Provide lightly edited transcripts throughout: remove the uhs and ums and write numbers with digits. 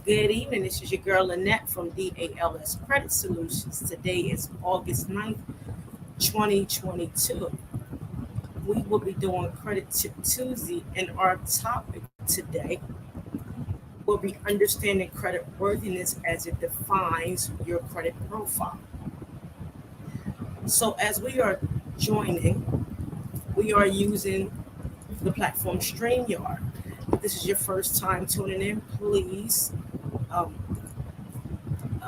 Good evening. This is your girl Lynette from DALS Credit Solutions. Today is August 9th, 2022. We will be doing Credit Tip Tuesday, and our topic today will be understanding credit worthiness as it defines your credit profile. So, as we are joining, we are using the platform StreamYard. If this is your first time tuning in, please um,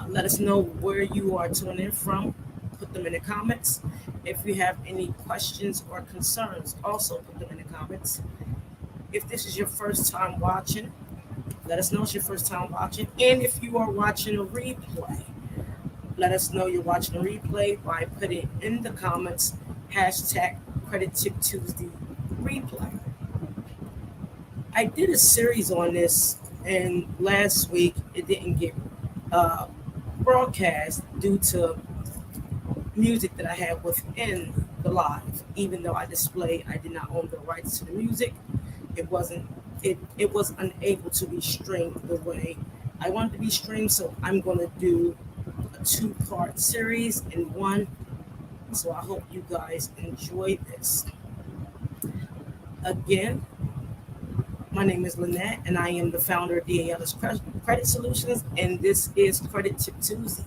let us know where you are tuning in from. Put them in the comments. If you have any questions or concerns, also put them in the comments. If this is your first time watching, let us know it's your first time watching. And if you are watching a replay, let us know you're watching a replay by putting in the comments hashtag Credit Tip Tuesday replay. I did a series on this, and last week it didn't get uh, broadcast due to music that I had within the live. Even though I did not own the rights to the music. It was unable to be streamed the way I wanted to be streamed. So I'm going to do a 2-part series in one. So I hope you guys enjoy this. Again, my name is Lynette, and I am the founder of DALS Credit Solutions, and this is Credit Tip Tuesday.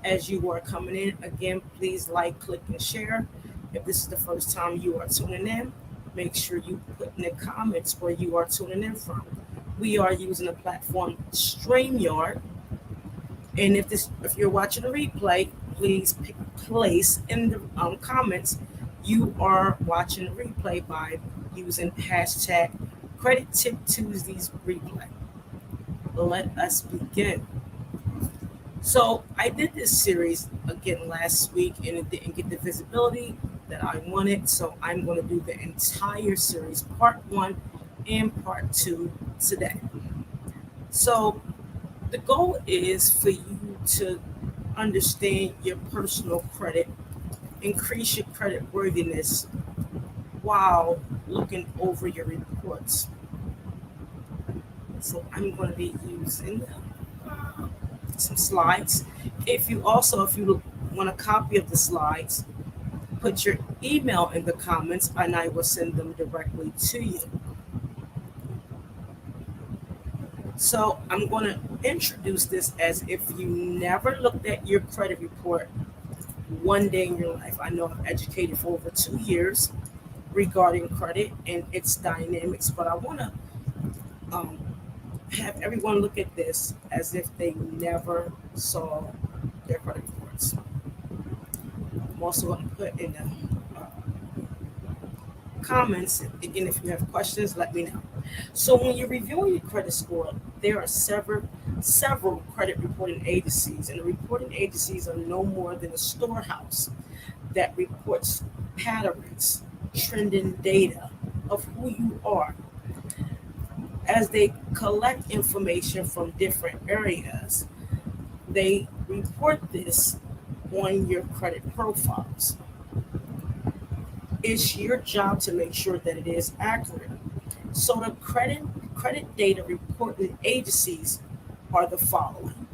As you are coming in, again, please like, click, and share. If this is the first time you are tuning in, make sure you put in the comments where you are tuning in from. We are using the platform StreamYard, and if you're watching a replay, please place in the comments you are watching a replay by using hashtag Credit Tip Tuesdays replay. Let us begin. So I did this series again last week, and it didn't get the visibility that I wanted. So I'm going to do the entire series, part 1 and part 2 today. So the goal is for you to understand your personal credit, increase your credit worthiness while looking over your reports. So I'm going to be using some slides. If you want a copy of the slides, put your email in the comments and I will send them directly to you. So I'm going to introduce this as if you never looked at your credit report one day in your life. I know I've educated for over 2 years regarding credit and its dynamics, but I want to have everyone look at this as if they never saw their credit reports. I'm also going to put in the comments, again, if you have questions, let me know. So when you're reviewing your credit score, there are several credit reporting agencies, and the reporting agencies are no more than a storehouse that reports patterns, trending data of who you are. As they collect information from different areas, they report this on your credit profiles. It's your job to make sure that it is accurate. So the credit data reporting agencies are the following: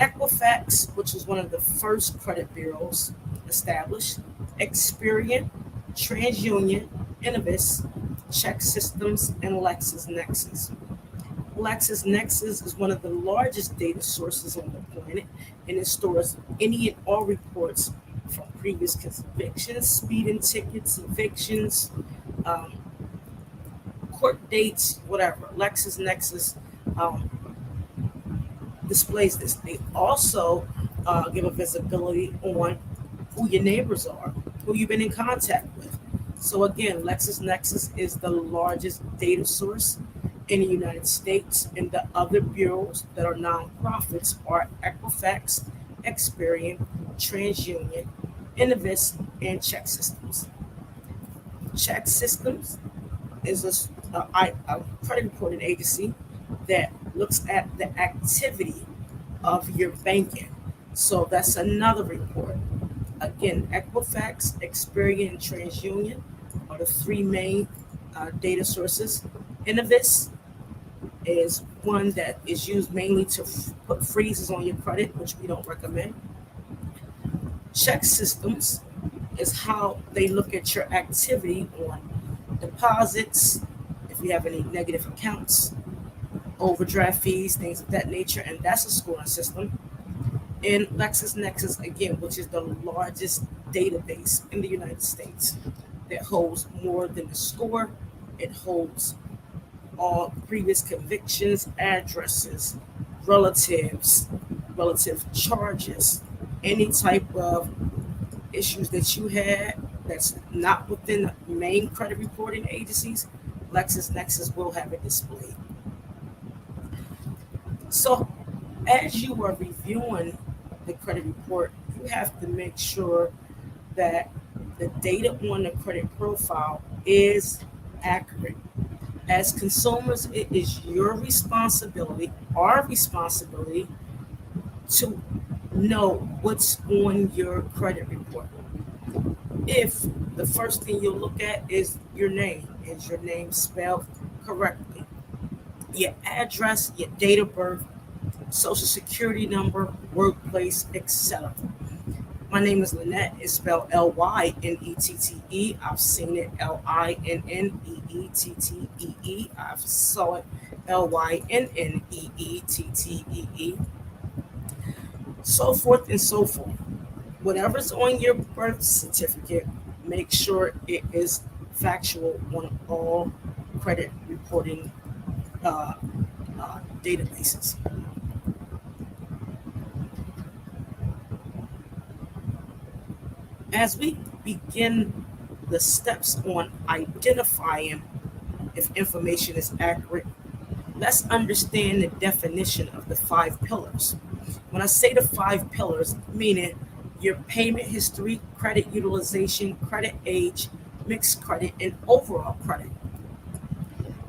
Equifax, which was one of the first credit bureaus established; Experian, TransUnion, Innovis, Check Systems, and LexisNexis. LexisNexis is one of the largest data sources on the planet, and it stores any and all reports from previous convictions, speeding tickets, evictions, court dates, whatever. LexisNexis displays this. They also give a visibility on who your neighbors are, who you've been in contact with. So again, LexisNexis is the largest data source in the United States, and the other bureaus that are nonprofits are Equifax, Experian, TransUnion, Innovis, and Check Systems. Check Systems is a credit reporting agency that looks at the activity of your banking. So that's another report. Again, Equifax, Experian, and TransUnion are the 3 main data sources. Innovis is one that is used mainly to put freezes on your credit, which we don't recommend. Check systems is how they look at your activity on deposits, if you have any negative accounts, overdraft fees, things of that nature, and that's a scoring system. And LexisNexis, again, which is the largest database in the United States that holds more than the score. It holds all previous convictions, addresses, relatives, relative charges, any type of issues that you had that's not within the main credit reporting agencies. LexisNexis will have it displayed. So, as you are reviewing the credit report, you have to make sure that the data on the credit profile is accurate. As consumers, it is your responsibility, our responsibility, to know what's on your credit report. If the first thing you'll look at is your name, is your name spelled correctly? Your address, your date of birth, social security number, workplace, etc. My name is Lynette. It's spelled Lynnette. I've seen it Linneettee. I've saw it Lynneettee. So forth and so forth. Whatever's on your birth certificate, make sure it is factual on all credit reporting databases. As we begin the steps on identifying if information is accurate, let's understand the definition of the 5 pillars. When I say the 5 pillars, meaning your payment history, credit utilization, credit age, mixed credit, and overall credit.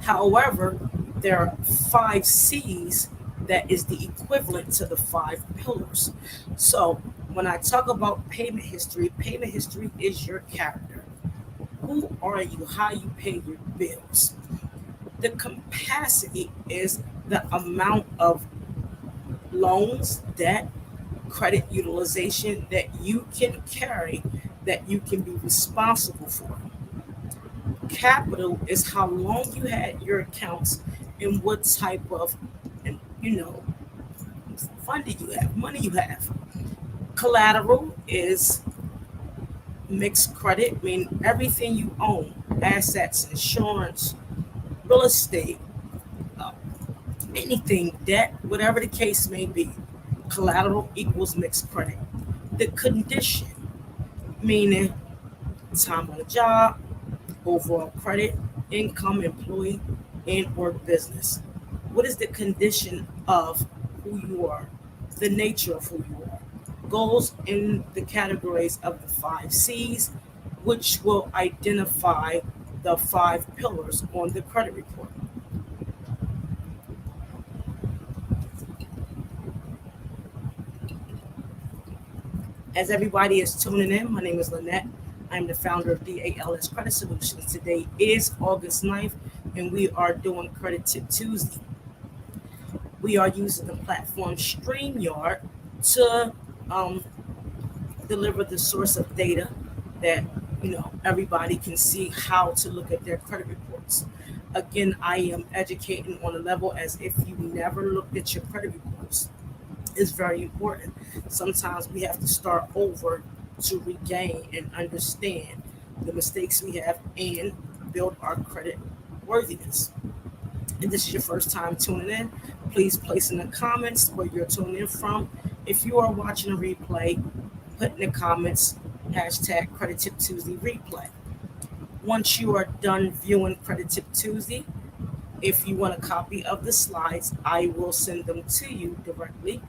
However, there are 5 C's that is the equivalent to the 5 pillars. So when I talk about payment history is your character. Who are you? How you pay your bills. The capacity is the amount of loans, debt, credit utilization that you can carry, that you can be responsible for. Capital is how long you had your accounts and what type of, you know, funding you have, money you have. Collateral is mixed credit, I mean everything you own, assets, insurance, real estate, uh, anything, debt, whatever the case may be. Collateral equals mixed credit. The condition, meaning time on the job, overall credit, income, employee, and or business. What is the condition of who you are? The nature of who you are. Goes in the categories of the 5 C's, which will identify the 5 pillars on the credit report. As everybody is tuning in, my name is Lynette. I'm the founder of DALS Credit Solutions. Today is August 9th, and we are doing Credit Tip Tuesday. We are using the platform StreamYard to deliver the source of data that everybody can see how to look at their credit reports. Again, I am educating on a level as if you never looked at your credit reports. It's very important. Sometimes we have to start over to regain and understand the mistakes we have and build our credit worthiness. If this is your first time tuning in, please place in the comments where you're tuning in from. If you are watching a replay, put in the comments hashtag Credit Tip Tuesday replay. Once you are done viewing Credit Tip Tuesday, if you want a copy of the slides, I will send them to you directly.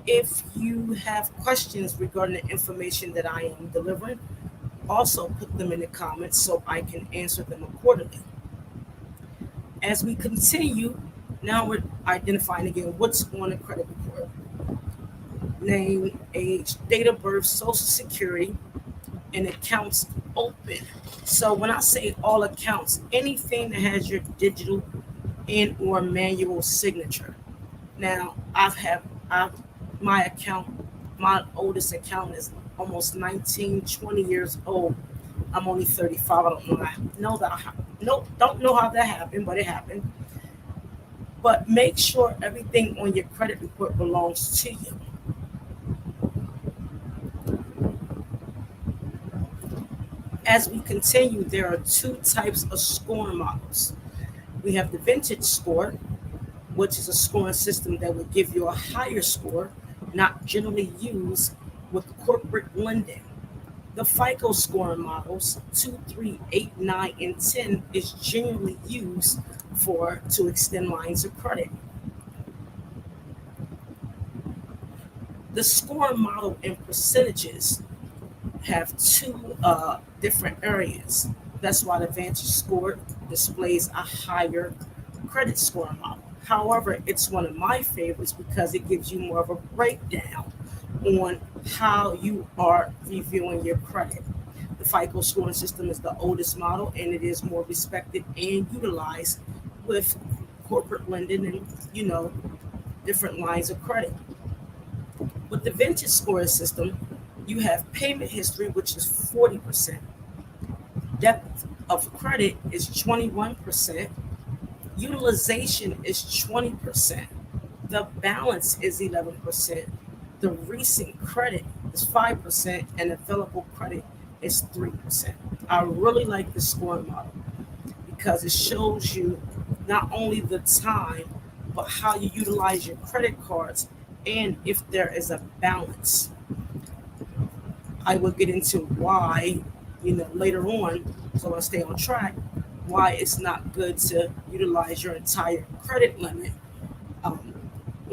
If you have questions regarding the information that I am delivering, also put them in the comments so I can answer them accordingly. As we continue, now we're identifying again what's on the credit report. Name, age, date of birth, social security, and accounts open. So when I say all accounts, anything that has your digital and or manual signature. Now I've my account, my oldest account is almost 19, 20 years old. I'm only 35. I don't know that. Know that. Nope. Don't know how that happened, but it happened. But make sure everything on your credit report belongs to you. As we continue, there are two types of scoring models. We have the vintage score, which is a scoring system that would give you a higher score, not generally used with corporate lending. The Fico scoring models 2, 3, 8, 9, and 10 is generally used for to extend lines of credit. The scoring model and percentages have two different areas. That's why the Vantage score displays a higher credit score model. However, it's one of my favorites because it gives you more of a breakdown on how you are reviewing your credit. The FICO scoring system is the oldest model and it is more respected and utilized with corporate lending and, different lines of credit. With the vintage scoring system, you have payment history, which is 40%. Depth of credit is 21%. Utilization is 20%. The balance is 11%. The recent credit is 5%, and available credit is 3%. I really like the scoring model because it shows you not only the time, but how you utilize your credit cards and if there is a balance. I will get into why, later on, so I stay on track, why it's not good to utilize your entire credit limit um,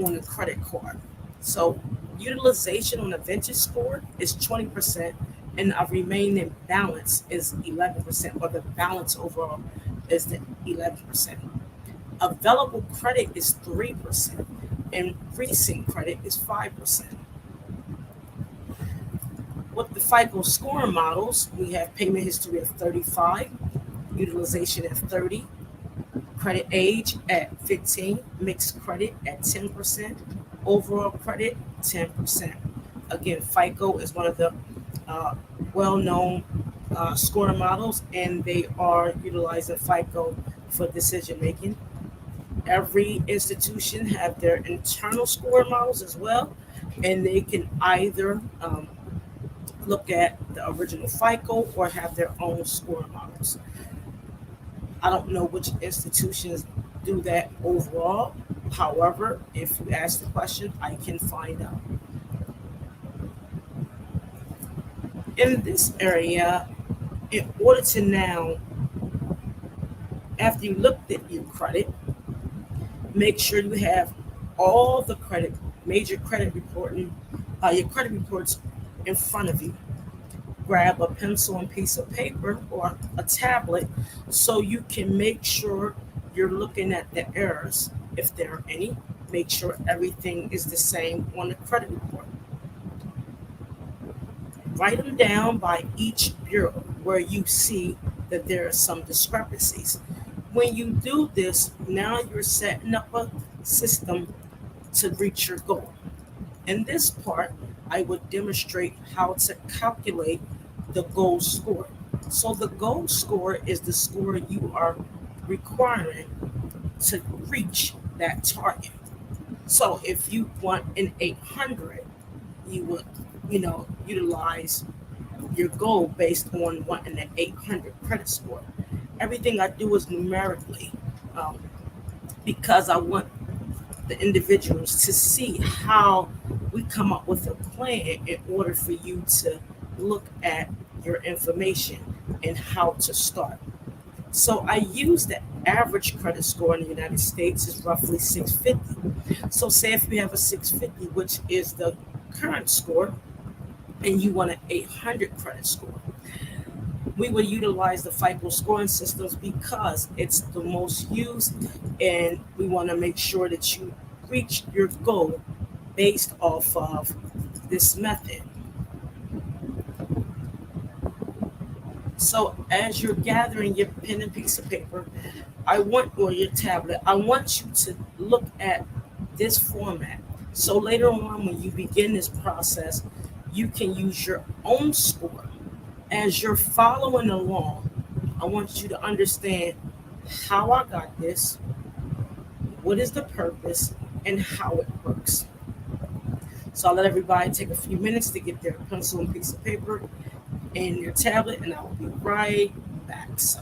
on a credit card. So, utilization on a vintage score is 20%, and a remaining balance is 11%, or the balance overall is the 11%. Available credit is 3%, and recent credit is 5%. With the FICO scoring models, we have payment history of 35, utilization at 30, credit age at 15, mixed credit at 10%, overall credit 10%. Again, FICO is one of the well-known scoring models, and they are utilizing FICO for decision making. Every institution have their internal scoring models as well, and they can either look at the original FICO or have their own scoring models. I don't know which institutions do that overall. However, if you ask the question, I can find out. In this area, in order to now, after you looked at your credit, make sure you have all the major credit reporting, your credit reports in front of you. Grab a pencil and piece of paper or a tablet so you can make sure you're looking at the errors, if there are any. Make sure everything is the same on the credit report. Write them down by each bureau where you see that there are some discrepancies. When you do this, now you're setting up a system to reach your goal. In this part, I would demonstrate how to calculate the goal score. So the goal score is the score you are requiring to reach that target. So if you want an 800, you would, utilize your goal based on wanting an 800 credit score. Everything I do is numerically um, because I want the individuals to see how we come up with a plan in order for you to look at your information and how to start. So I use the average credit score in the United States is roughly 650. So say if you have a 650, which is the current score, and you want an 800 credit score, we will utilize the FICO scoring systems because it's the most used, and we want to make sure that you reach your goal based off of this method. So as you're gathering your pen and piece of paper, or your tablet, I want you to look at this format. So later on, when you begin this process, you can use your own score. As you're following along, I want you to understand how I got this, what is the purpose, and how it works. So I'll let everybody take a few minutes to get their pencil and piece of paper and your tablet, and I will be right back. So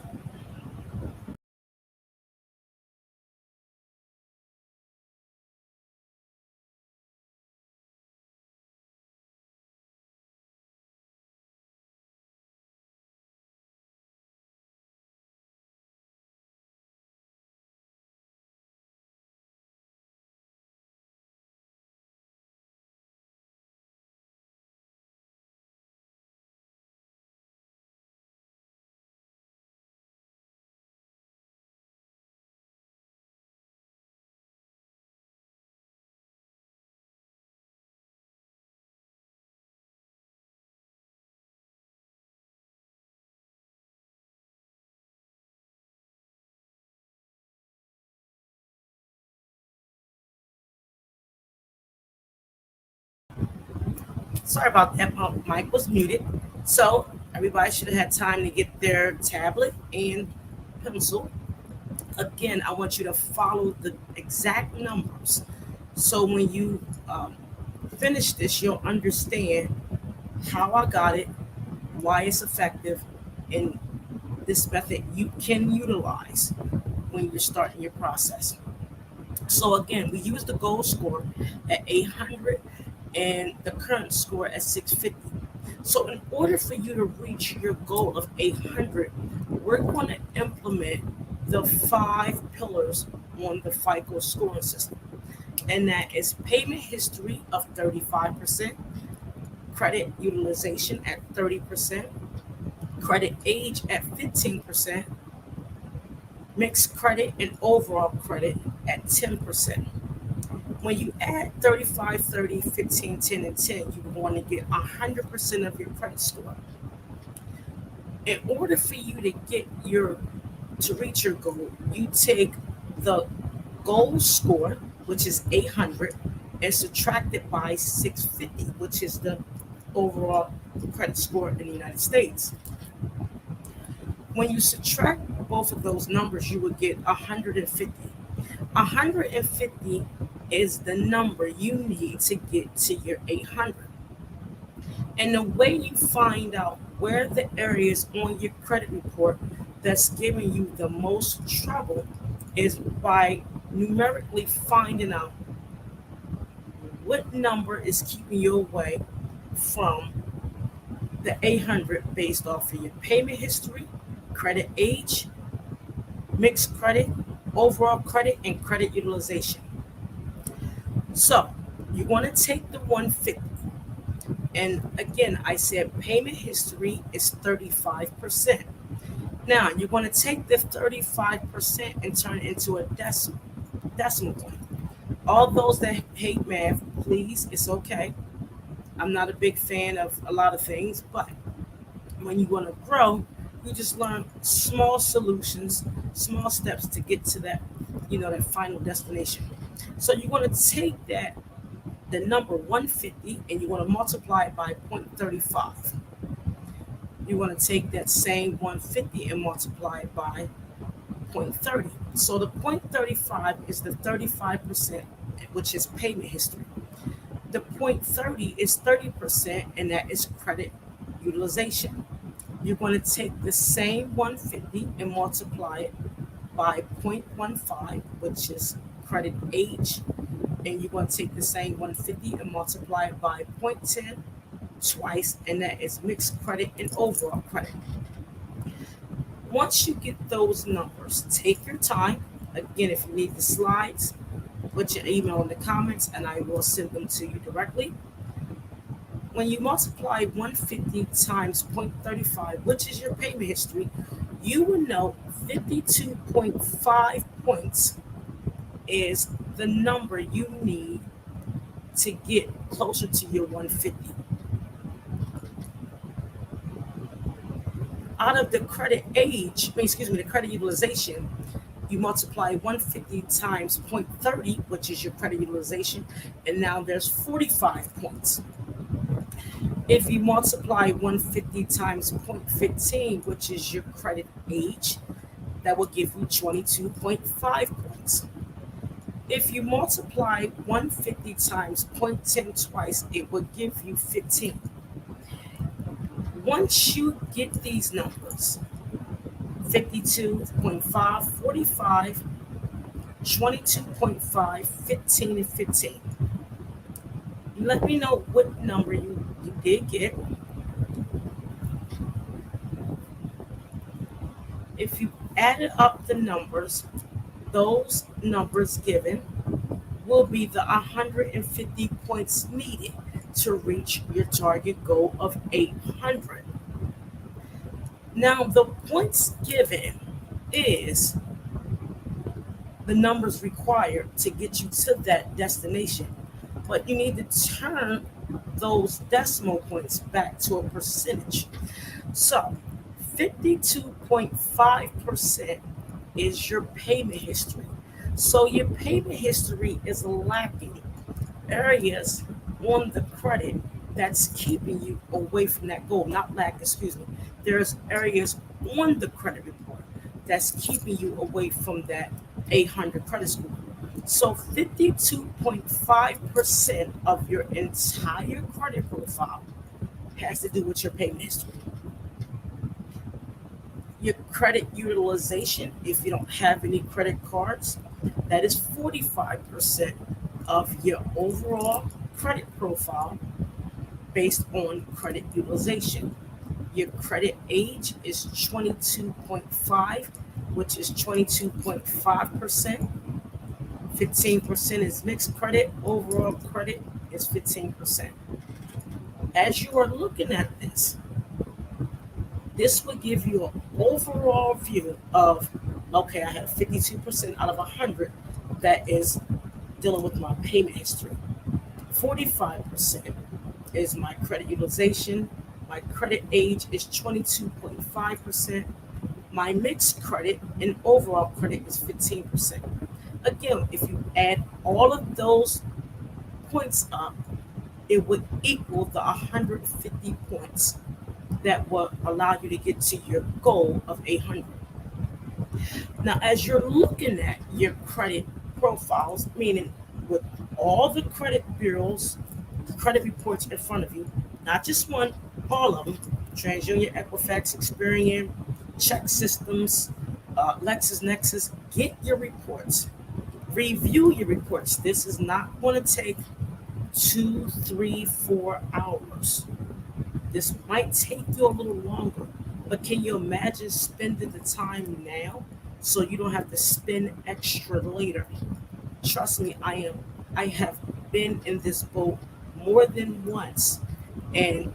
sorry about that. My mic was muted. So everybody should have had time to get their tablet and pencil. Again, I want you to follow the exact numbers. So when you finish this, you'll understand how I got it, why it's effective, and this method you can utilize when you're starting your process. So again, we use the goal score at 800 and the current score at 650. So in order for you to reach your goal of 800, we're going to implement the 5 pillars on the Fico scoring system. And that is payment history of 35%, credit utilization at 30%, credit age at 15%, mixed credit and overall credit at 10%. When you add 35, 30, 15, 10, and 10, you're going to get 100% of your credit score. In order for you to reach your goal, you take the goal score, which is 800, and subtract it by 650, which is the overall credit score in the United States. When you subtract both of those numbers, you would get 150. 150 is the number you need to get to your 800. And the way you find out where the areas on your credit report that's giving you the most trouble is by numerically finding out what number is keeping you away from the 800 based off of your payment history, credit age, mixed credit, overall credit, and credit utilization. So you want to take the 150. And again, I said payment history is 35%. Now you're going to take the 35% and turn it into a decimal point. All those that hate math, please, it's okay. I'm not a big fan of a lot of things, but when you want to grow, you just learn small solutions, small steps to get to that, that final destination. So you want to take the number 150, and you want to multiply it by 0.35. You want to take that same 150 and multiply it by 0.30. So the 0.35 is the 35%, which is payment history. The 0.30 is 30%, and that is credit utilization. You're going to take the same 150 and multiply it by 0.15, which is credit age, and you're going to take the same 150 and multiply it by 0.10 twice, and that is mixed credit and overall credit. Once you get those numbers, take your time. Again, if you need the slides, put your email in the comments and I will send them to you directly. When you multiply 150 times 0.35, which is your payment history, you will know 52.5 points is the number you need to get closer to your 150. Out of the credit age, the credit utilization, You multiply 150 times 0.30, which is your credit utilization, and now there's 45 points. If you multiply 150 times 0.15, which is your credit age, that will give you 22.5 points. If you multiply 150 times 0.10 twice, it will give you 15. Once you get these numbers, 52.5, 45, 22.5, 15, and 15, let me know what number you did get. If you added up the numbers, those numbers given will be the 150 points needed to reach your target goal of 800. Now, the points given is the numbers required to get you to that destination, but you need to turn those decimal points back to a percentage. So 52.5% is your payment history. So your payment history is lacking areas on the credit that's keeping you away from that goal. Not lack, excuse me. There's areas on the credit report that's keeping you away from that 800 credit score. So 52.5% of your entire credit profile has to do with your payment history. Your credit utilization, if you don't have any credit cards, that is 45% of your overall credit profile based on credit utilization. Your credit age is 22.5, which is 22.5%. 15% is mixed credit. Overall credit is 15%. As you are looking at this will give you an overall view of, okay, I have 52% out of 100 that is dealing with my payment history. 45% is my credit utilization. My credit age is 22.5%. My mixed credit and overall credit is 15%. Again, if you add all of those points up, it would equal the 150 points that will allow you to get to your goal of 800. Now, as you're looking at your credit profiles, meaning with all the credit bureaus, credit reports in front of you, not just one, all of them, TransUnion, Equifax, Experian, Check Systems, LexisNexis, get your reports. Review your reports. This is not going to take 2, 3, 4 hours. This might take you a little longer, but can you imagine spending the time now so you don't have to spend extra later? Trust me, I have been in this boat more than once, and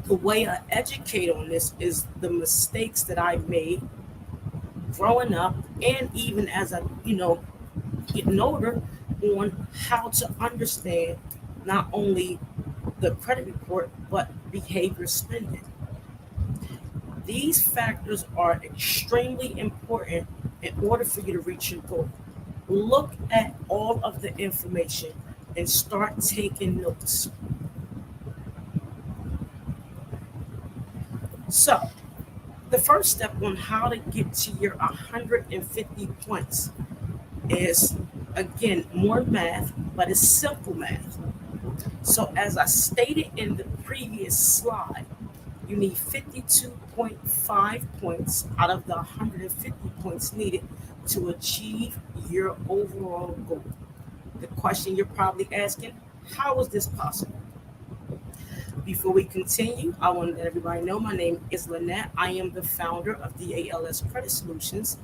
the way I educate on this is the mistakes that I made growing up, and even as I, getting older, on how to understand not only the credit report but behavior spending. These factors are extremely important in order for you to reach your goal. Look at all of the information and start taking notes. So, the first step on how to get to your 150 points is, again, more math, but it's simple math. So, as I stated in the previous slide, you need 52.5 points out of the 150 points needed to achieve your overall goal. The question you're probably asking, how is this possible? Before we continue, I want to let everybody know my name is Lynette. I am the founder of DALS Credit Solutions.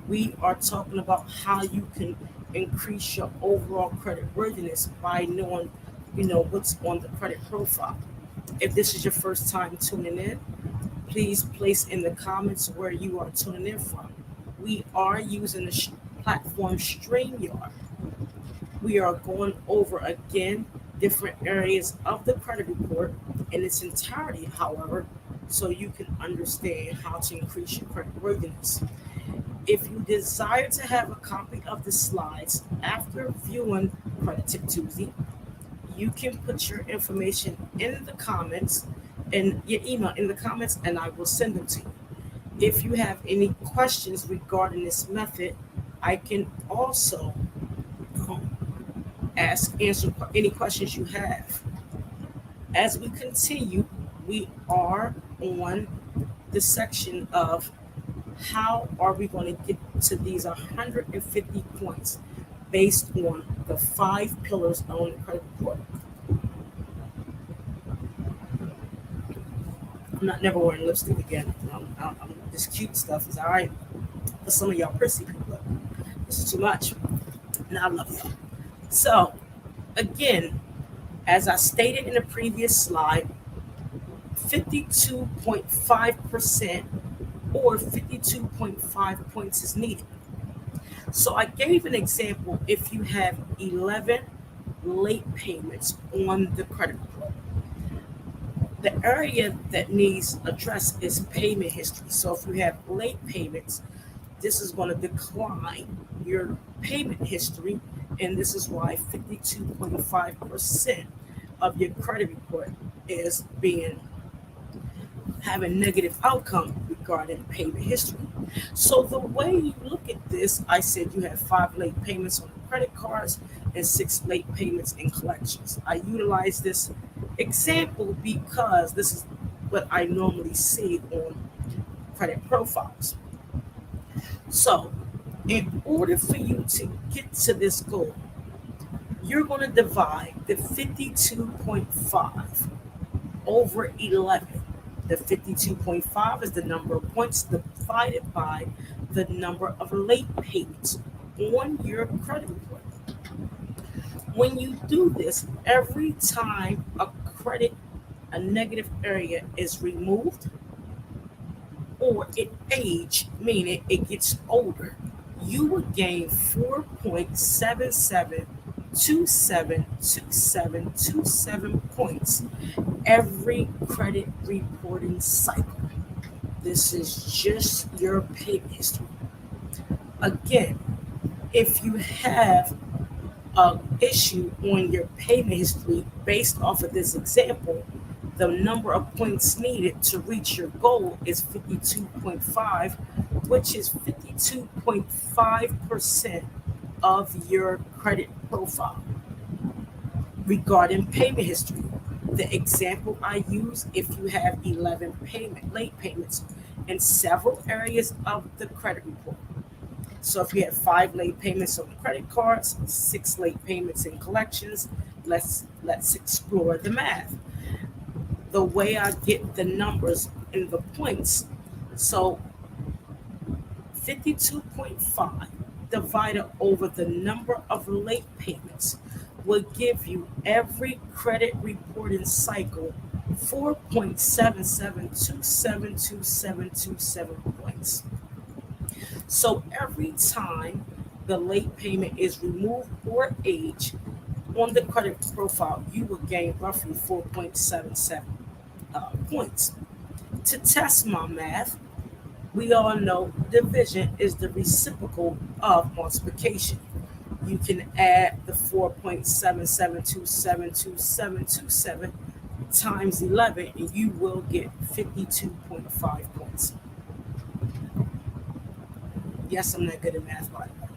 We are talking about how you can increase your overall credit worthiness by knowing, what's on the credit profile. If this is your first time tuning in, please place in the comments where you are tuning in from. We are using the platform StreamYard. We are going over again different areas of the credit report in its entirety, however, so you can understand how to increase your credit worthiness. If you desire to have a copy of the slides after viewing Credit Tip Tuesday, you can put your information in the comments and your email in the comments, and I will send them to you. If you have any questions regarding this method, I can also answer any questions you have. As we continue, we are on the section of how are we going to get to these 150 points based on the 5 pillars on the credit report. I'm not never wearing lipstick again. This cute stuff is all right for some of y'all prissy people, but this is too much. And I love y'all. So, again, as I stated in the previous slide, 52.5% or 52.5 points is needed. So I gave an example. If you have 11 late payments on the credit report, the area that needs addressed is payment history. So if you have late payments, this is going to decline your payment history, and this is why 52.5% of your credit report is having negative outcome regarding payment history. So the way you look at this, I said you have 5 late payments on the credit cards and 6 late payments in collections. I utilize this example because this is what I normally see on credit profiles. So in order for you to get to this goal, you're going to divide the 52.5 over 11. The 52.5 is the number of points divided by the number of late payments on your credit report. When you do this, every time a negative area is removed or it aged, meaning it gets older, you will gain 4.77272727 points every credit reporting cycle. This is just your payment history. Again, if you have an issue on your payment history based off of this example, the number of points needed to reach your goal is 52.5, which is 52.5% of your credit profile. Regarding payment history, the example I use, if you have 11 late payments in several areas of the credit report. So if you have 5 late payments on the credit cards, 6 late payments in collections, let's explore the math. The way I get the numbers in the points, so 52.5 divided over the number of late payments will give you every credit reporting cycle 4.77272727 points. So every time the late payment is removed or aged on the credit profile, you will gain roughly 4.77 points. To test my math, we all know division is the reciprocal of multiplication. You can add the 4.77272727 times 11, and you will get 52.5 points. Yes, I'm not good at math, by the way.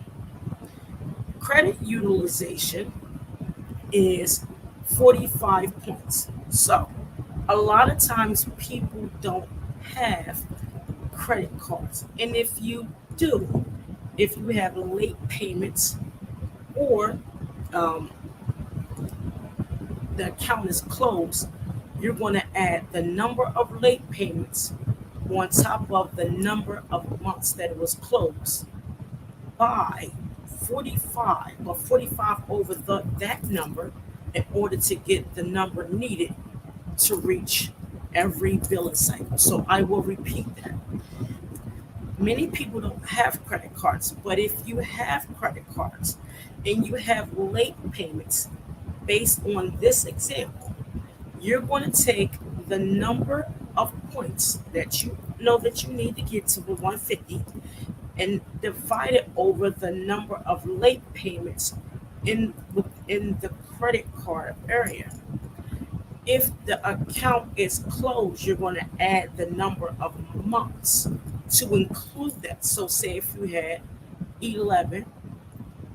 Credit utilization is 45 points. So a lot of times people don't have credit cards. And if you do, if you have late payments or the account is closed, you're going to add the number of late payments on top of the number of months that it was closed by 45 or 45 over that number in order to get the number needed to reach every billing cycle. So I will repeat that. Many people don't have credit cards, but if you have credit cards and you have late payments based on this example, you're going to take the number of points that you know that you need to get to the 150 and divide it over the number of late payments within the credit card area. If the account is closed, you're going to add the number of months to include that. So, say if you had 11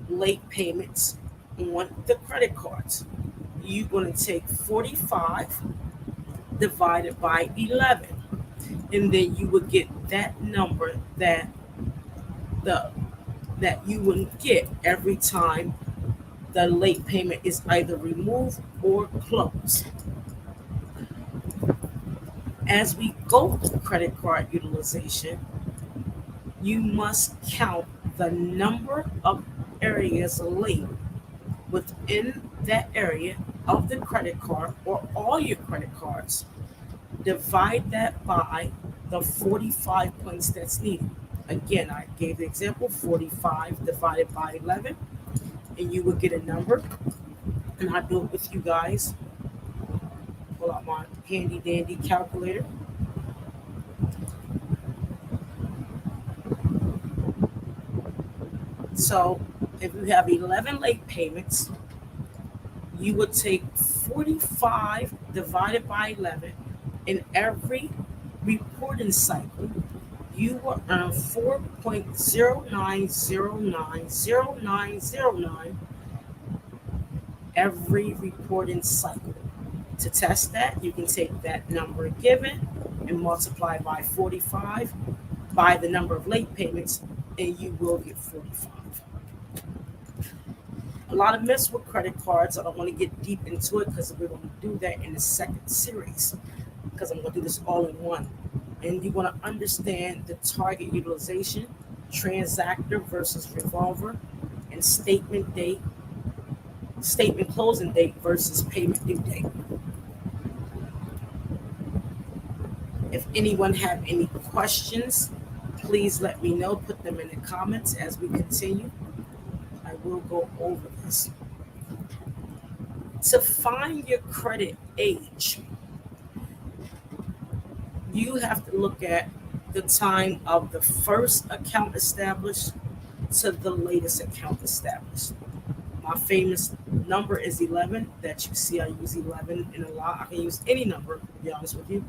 late payments on the credit cards, you're going to take 45 divided by 11, and then you would get that number the that you would get every time the late payment is either removed or closed. As we go through credit card utilization, you must count the number of areas late within that area of the credit card or all your credit cards. Divide that by the 45 points that's needed. Again, I gave the example 45 divided by 11, and you will get a number. And I do it with you guys. Pull out my handy dandy calculator. So if you have 11 late payments, you would take 45 divided by 11. In every reporting cycle, you will earn 4.09090909 every reporting cycle. To test that, you can take that number given and multiply by 45 by the number of late payments, and you will get 45. A lot of myths with credit cards. I don't want to get deep into it because we're going to do that in the second series, because I'm going to do this all in one. And you want to understand the target utilization, transactor versus revolver, and statement closing date versus payment due date. If anyone have any questions, please let me know. Put them in the comments as we continue. I will go over this. To find your credit age, you have to look at the time of the first account established to the latest account established. My famous number is 11 that you see. I use 11 in a lot. I can use any number, to be honest with you,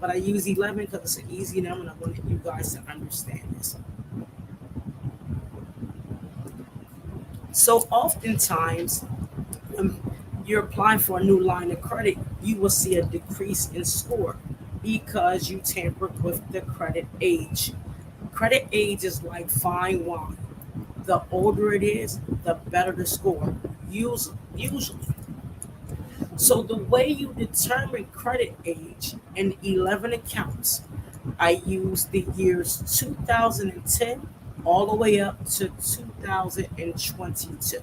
but I use 11 because it's an easy number and I want you guys to understand this. So oftentimes, when you're applying for a new line of credit, you will see a decrease in score because you tampered with the credit age. Credit age is like fine wine. The older it is, the better the score, usually. So the way you determine credit age in 11 accounts, I use the years 2010 all the way up to 2022.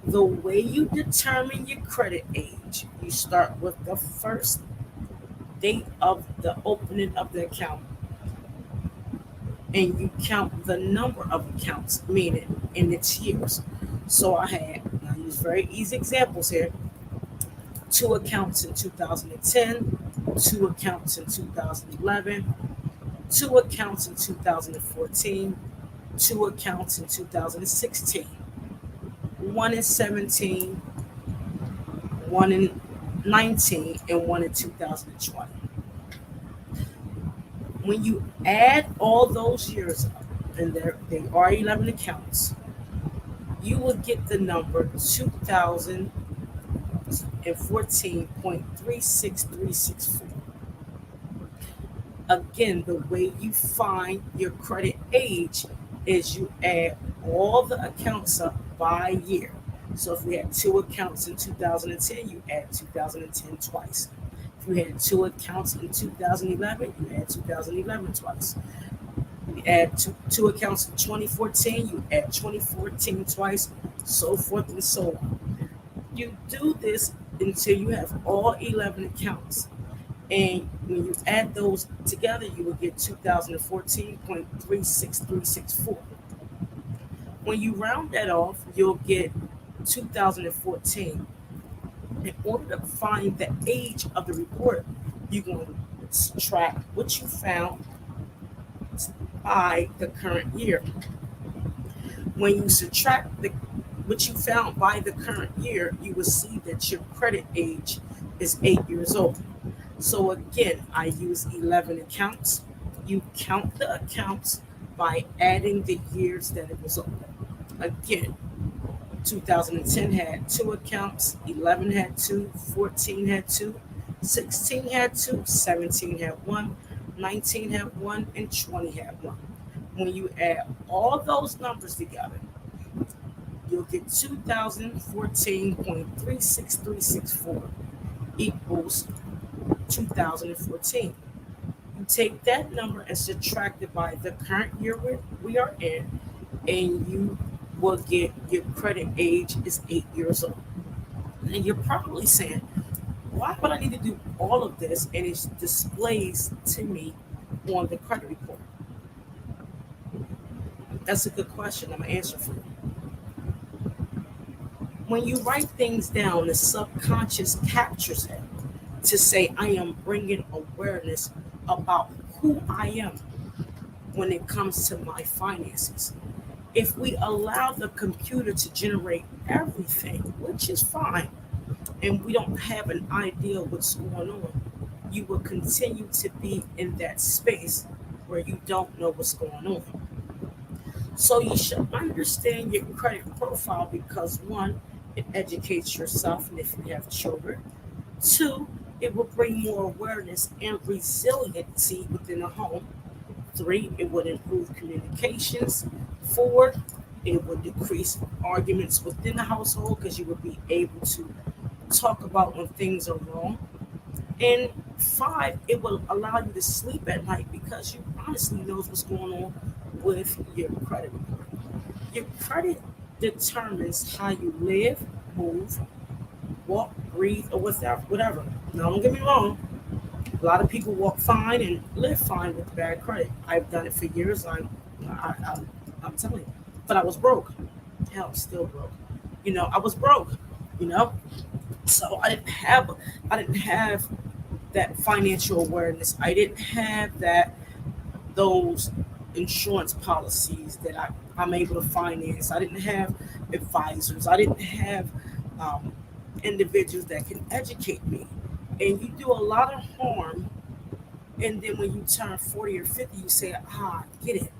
The way you determine your credit age, you start with the first date of the opening of the account, and you count the number of accounts, meaning in its years. So I use very easy examples here. 2 accounts in 2010, 2 accounts in 2011, 2 accounts in 2014, 2 accounts in 2016, 1 in 17, 1 in 19, and 1 in 2020. When you add all those years up, and they are 11 accounts, you will get the number 2014.36364. Again, the way you find your credit age is you add all the accounts up by year. So if we had 2 accounts in 2010, you add 2010 twice. If you had 2 accounts in 2011, you add 2011 twice. You add two accounts in 2014, you add 2014 twice, so forth and so on. You do this until you have all 11 accounts. And when you add those together, you will get 2014.36364. When you round that off, you'll get 2014. In order to find the age of the report, you're going to subtract what you found by the current year. When you subtract what you found by the current year, you will see that your credit age is 8 years old. So again, I use 11 accounts. You count the accounts by adding the years that it was open. Again, 2010 had two accounts, 11 had two, 14 had two, 16 had two, 17 had one, 19 had one, and 20 had one. When you add all those numbers together, you'll get 2014.36364 equals 2014. You take that number and subtract it by the current year we are in, and you will get your credit age is 8 years old. And you're probably saying, why would I need to do all of this? And it displays to me on the credit report. That's a good question. I'm going to answer for you. When you write things down, the subconscious captures it to say, I am bringing awareness about who I am when it comes to my finances. If we allow the computer to generate everything, which is fine, and we don't have an idea what's going on, you will continue to be in that space where you don't know what's going on. So you should understand your credit profile because one, it educates yourself, and if you have children. Two, it will bring more awareness and resiliency within a home. Three, it would improve communications. Four, it would decrease arguments within the household because you would be able to talk about when things are wrong. And five, it will allow you to sleep at night because you honestly knows what's going on with your credit report. Your credit determines how you live, move, walk, breathe, or whatever. Now, don't get me wrong. A lot of people walk fine and live fine with bad credit. I've done it for years. I'm telling you. But I was broke. Hell, still broke. I was broke. You know, so I didn't have that financial awareness. I didn't have those insurance policies that I'm able to finance. I didn't have advisors. I didn't have individuals that can educate me. And you do a lot of harm. And then when you turn 40 or 50, you say, I get it.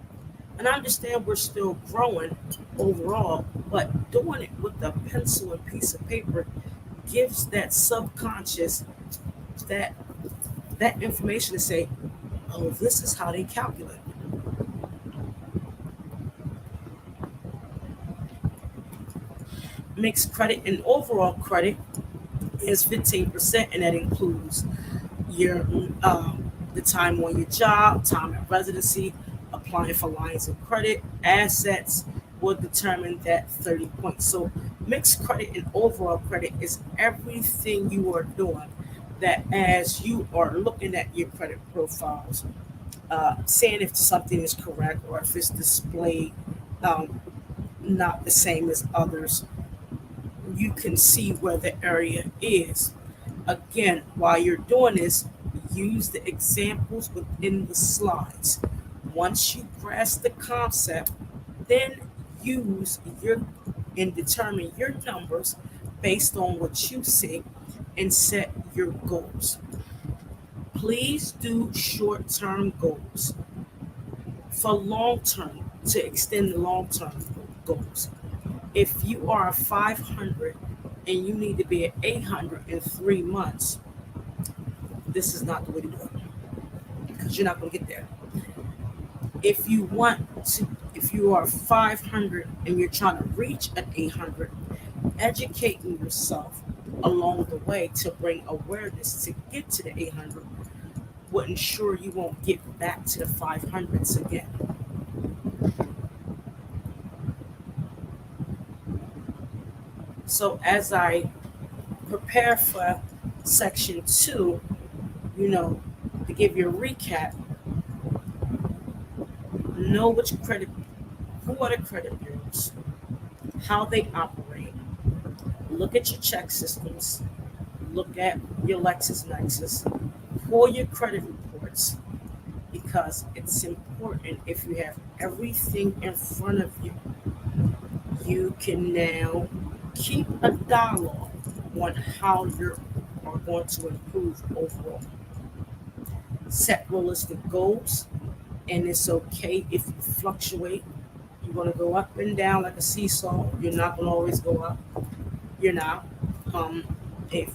And I understand we're still growing overall, but doing it with a pencil and piece of paper gives that subconscious that information to say, oh, this is how they calculate. Mixed credit and overall credit is 15%, and that includes your the time on your job, time at residency, applying for lines of credit, assets will determine that 30 points. So mixed credit and overall credit is everything you are doing that as you are looking at your credit profiles, seeing if something is correct or if it's displayed um, not the same as others, you can see where the area is. Again, while you're doing this, use the examples within the slides. Once you grasp the concept, then use your and determine your numbers based on what you see and set your goals. Please do short-term goals for long-term to extend the long-term goals. If you are a 500 and you need to be at 800 in 3 months, this is not the way to do it because you're not going to get there. If you are 500 and you're trying to reach an 800, educating yourself along the way to bring awareness to get to the 800 will ensure you won't get back to the 500s again. So as I prepare for section 2, to give you a recap, know which who are the credit bureaus, how they operate, look at your check systems, look at your LexisNexis, pull your credit reports, because it's important. If you have everything in front of you, you can now keep a dialogue on how you are going to improve overall. Set realistic goals, and it's okay if you fluctuate. You're going to go up and down like a seesaw. You're not going to always go up. You're not. Um, if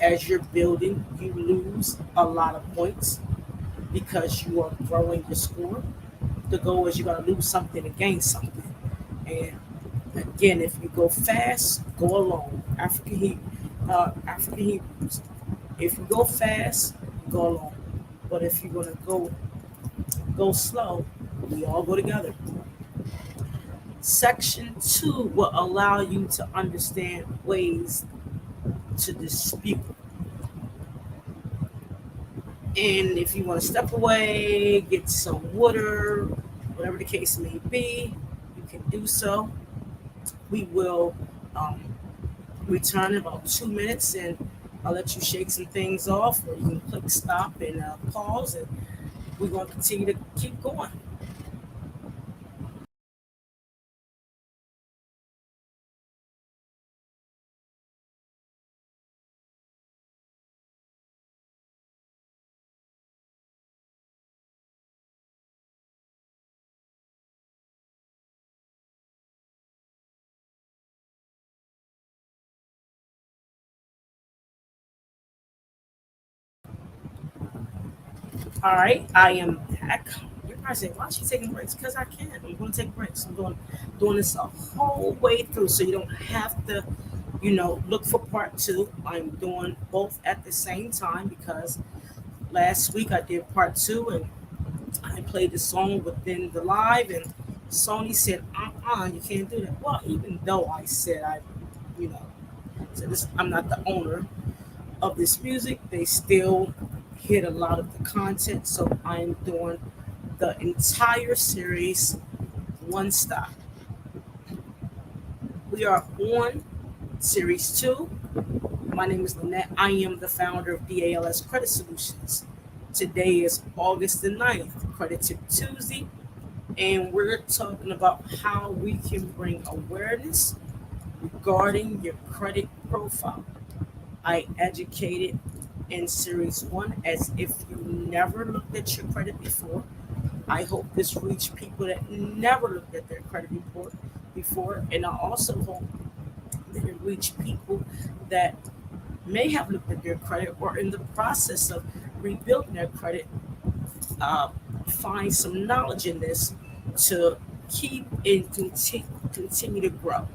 as you're building, you lose a lot of points because you are growing your score. The goal is you got to lose something to gain something. And again, if you go fast, go alone. African Hebrews. If you go fast, go alone. But if you're gonna go slow, we all go together. Section 2 will allow you to understand ways to dispute. And if you want to step away, get some water, whatever the case may be, you can do so. We will return in about 2 minutes, and I'll let you shake some things off, or you can click stop and pause, and we're going to continue to keep going. All right, I am back. You're probably saying, why is she taking breaks? Because I can. I'm going to take breaks. I'm doing this a whole way through, so you don't have to, look for part two. I'm doing both at the same time because last week I did part two, and I played the song within the live, and Sony said, you can't do that. Well, even though I said you know, said this, I'm not the owner of this music, they still hit a lot of the content. So I'm doing the entire series one stop. We are on series two. My name is Lynette. I am the founder of DALS Credit Solutions. Today is August the 9th, Credit Tip Tuesday, and we're talking about how we can bring awareness regarding your credit profile. I educated in series one as if you never looked at your credit before. I hope this reached people that never looked at their credit report before, and I also hope that it reached people that may have looked at their credit or in the process of rebuilding their credit, uh, find some knowledge in this to keep and continue to grow.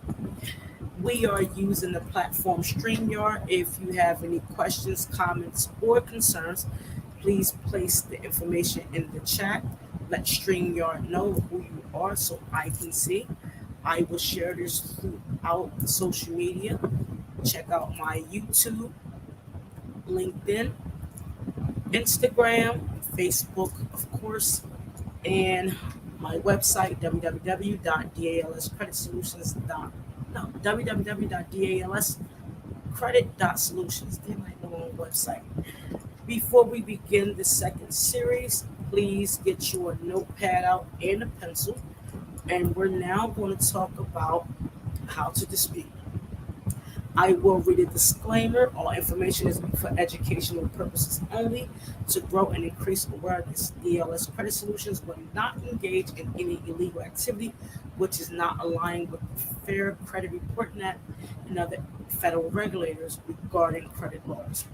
We are using the platform StreamYard. If you have any questions, comments, or concerns, please place the information in the chat. Let StreamYard know who you are so I can see. I will share this throughout social media. Check out my YouTube, LinkedIn, Instagram, Facebook, of course, and my website, www.dalscreditsolutions.com. No, www.dalscredit.solutions. They're my own website. Before we begin the second series, please get your notepad out and a pencil. And we're now going to talk about how to dispute. I will read a disclaimer. All information is for educational purposes only. To grow and increase awareness, DLS Credit Solutions will not engage in any illegal activity which is not aligned with the Fair Credit Reporting Act and other federal regulators regarding credit laws.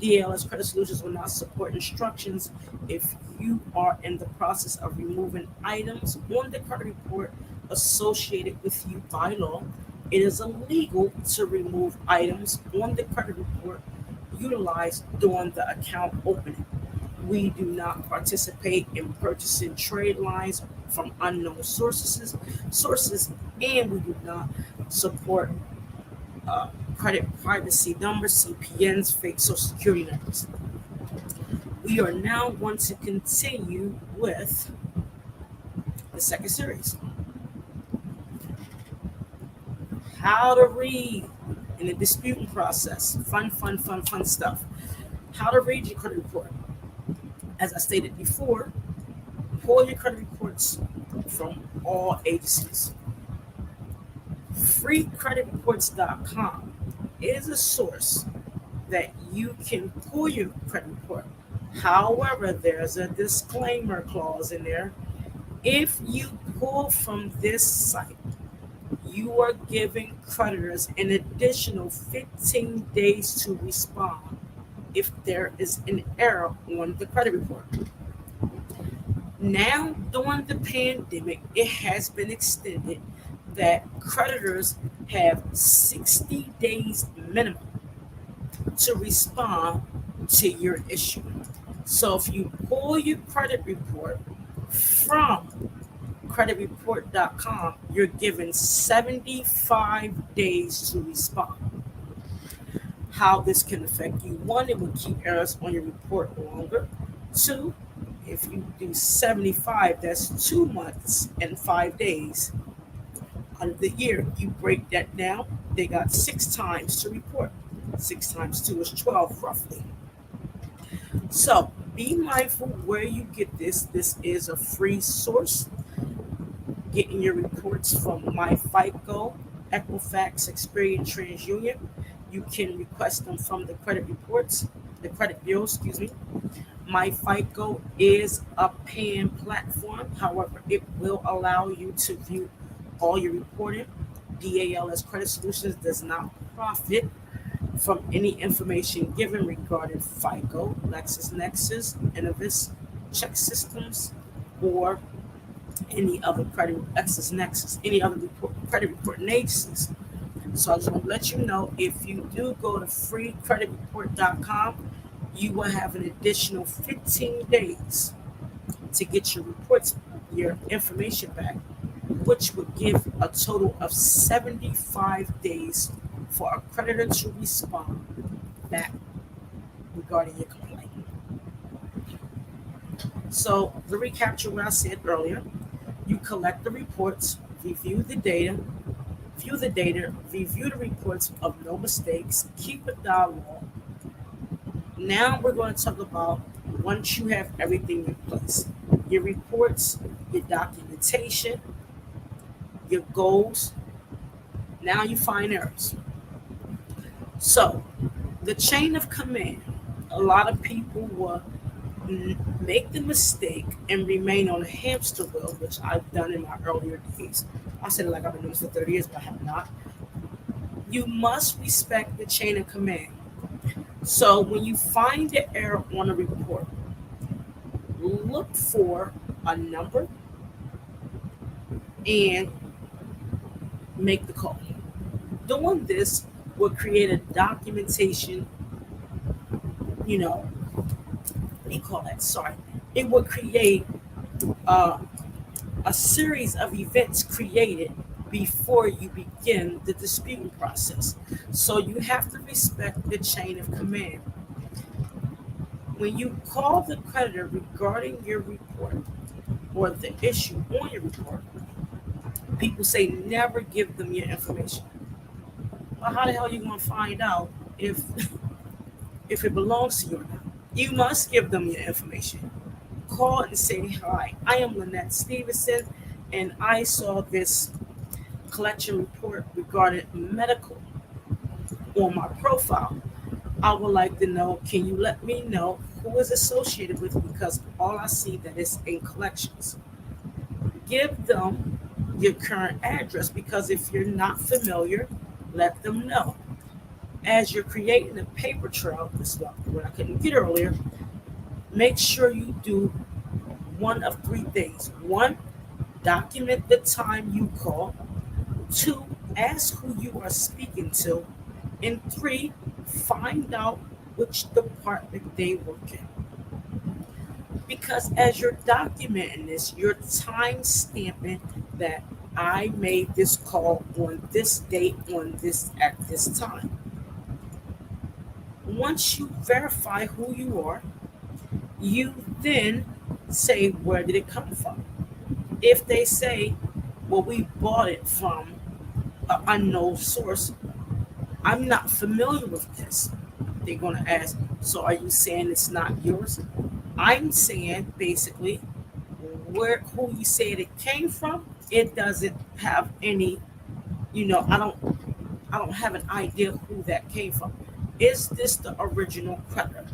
DLS Credit Solutions will not support instructions if you are in the process of removing items on the credit report associated with you by law. It is illegal to remove items on the credit report utilized during the account opening. We do not participate in purchasing trade lines from unknown sources, and we do not support credit privacy numbers, CPNs, fake social security numbers. We are now going to continue with the second series. How to read in the disputing process. Fun stuff. How to read your credit report. As I stated before, pull your credit reports from all agencies. FreeCreditReports.com is a source that you can pull your credit report. However, there's a disclaimer clause in there. If you pull from this site, you are giving creditors an additional 15 days to respond if there is an error on the credit report. Now, during the pandemic, it has been extended that creditors have 60 days minimum to respond to your issue. So if you pull your credit report from creditworthiness.com, you're given 75 days to respond. How this can affect you: one, it will keep errors on your report longer. Two, if you do 75, that's 2 months and 5 days out of the year. You break that down, they got 6 times to report. 6 times 2 is 12, roughly. So be mindful where you get this. This is a free source. Getting your reports from My Fico, Equifax, Experian, TransUnion. You can request them from the credit bureau, excuse me. My Fico is a paying platform. However, it will allow you to view all your reporting. DALS Credit Solutions does not profit from any information given regarding Fico, LexisNexis, Innovis, check systems, or any other any other credit reporting agencies. So I just want to let you know, if you do go to freecreditreport.com, you will have an additional 15 days to get your reports, your information back, which would give a total of 75 days for a creditor to respond back regarding your complaint. So to recapture what I said earlier, you collect the reports, review the data, review the reports of no mistakes, keep a dialogue. Now we're going to talk about, once you have everything in place, your reports, your documentation, your goals, now you find errors. So the chain of command, a lot of people will make the mistake and remain on a hamster wheel, which I've done in my earlier days. I said it like I've been doing this for 30 years, but I have not. You must respect the chain of command. So when you find the error on a report, look for a number and make the call. Doing this will create a documentation, what do you call that? Sorry. It will create a series of events created before you begin the disputing process. So you have to respect the chain of command. When you call the creditor regarding your report or the issue on your report, people say never give them your information. Well, how the hell are you going to find out if it belongs to you or not? You must give them your information. Call and say, hi, I am Lynette Stevenson, and I saw this collection report regarding medical on my profile. I would like to know, can you let me know who is associated with it, because all I see that is in collections. Give them your current address, because if you're not familiar, let them know. As you're creating a paper trail, this is what I couldn't get earlier, make sure you do one of three things. One, document the time you call. Two, ask who you are speaking to. And three, find out which department they work in. Because as you're documenting this, you're time stamping that I made this call on this date, on this at this time. Once you verify who you are, you then say, where did it come from? If they say, well, we bought it from an unknown source, I'm not familiar with this. They're going to ask, so are you saying it's not yours? I'm saying, basically, who you said it came from, it doesn't have any, I don't have an idea who that came from. Is this the original creditor?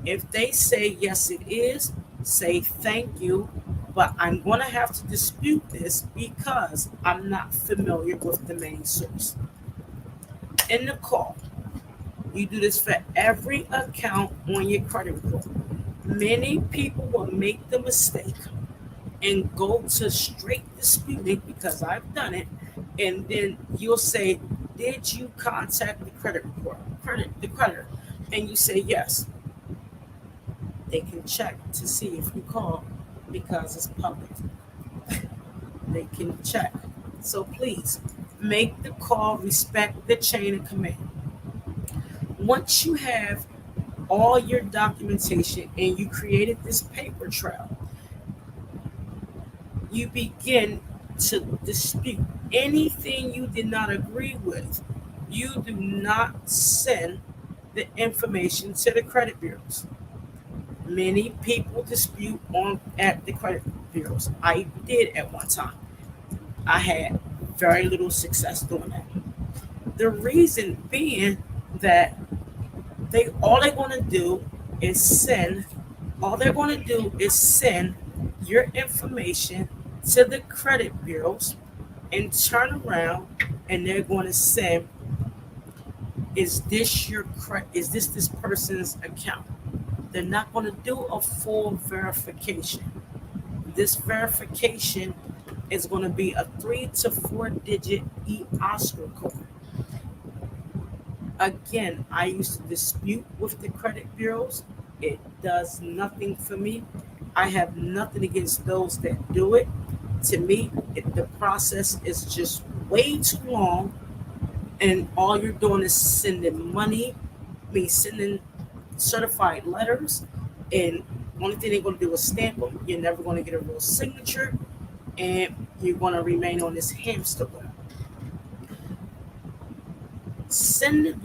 If they say yes, it is, say thank you, but I'm going to have to dispute this because I'm not familiar with the main source. In the call, you do this for every account on your credit report. Many people will make the mistake and go to straight disputing because I've done it, and then you'll say, "Did you contact the credit report, the creditor?" And you say yes. They can check to see if you call because it's public. They can check. So please make the call, respect the chain of command. Once you have all your documentation and you created this paper trail, you begin to dispute anything you did not agree with. You do not send the information to the credit bureaus. Many people dispute at the credit bureaus. I did at one time. I had very little success doing that. The reason being that they're going to do is send your information to the credit bureaus and turn around and they're going to say, is this person's account? They're not going to do a full verification. This verification is going to be a 3 to 4 digit e-Oscar code. Again, I used to dispute with the credit bureaus. It does nothing for me. I have nothing against those that do it. To me, the process is just way too long, and all you're doing is sending sending certified letters, and only thing they're going to do is stamp them. You're never going to get a real signature, and you're going to remain on this hamster wheel. Sending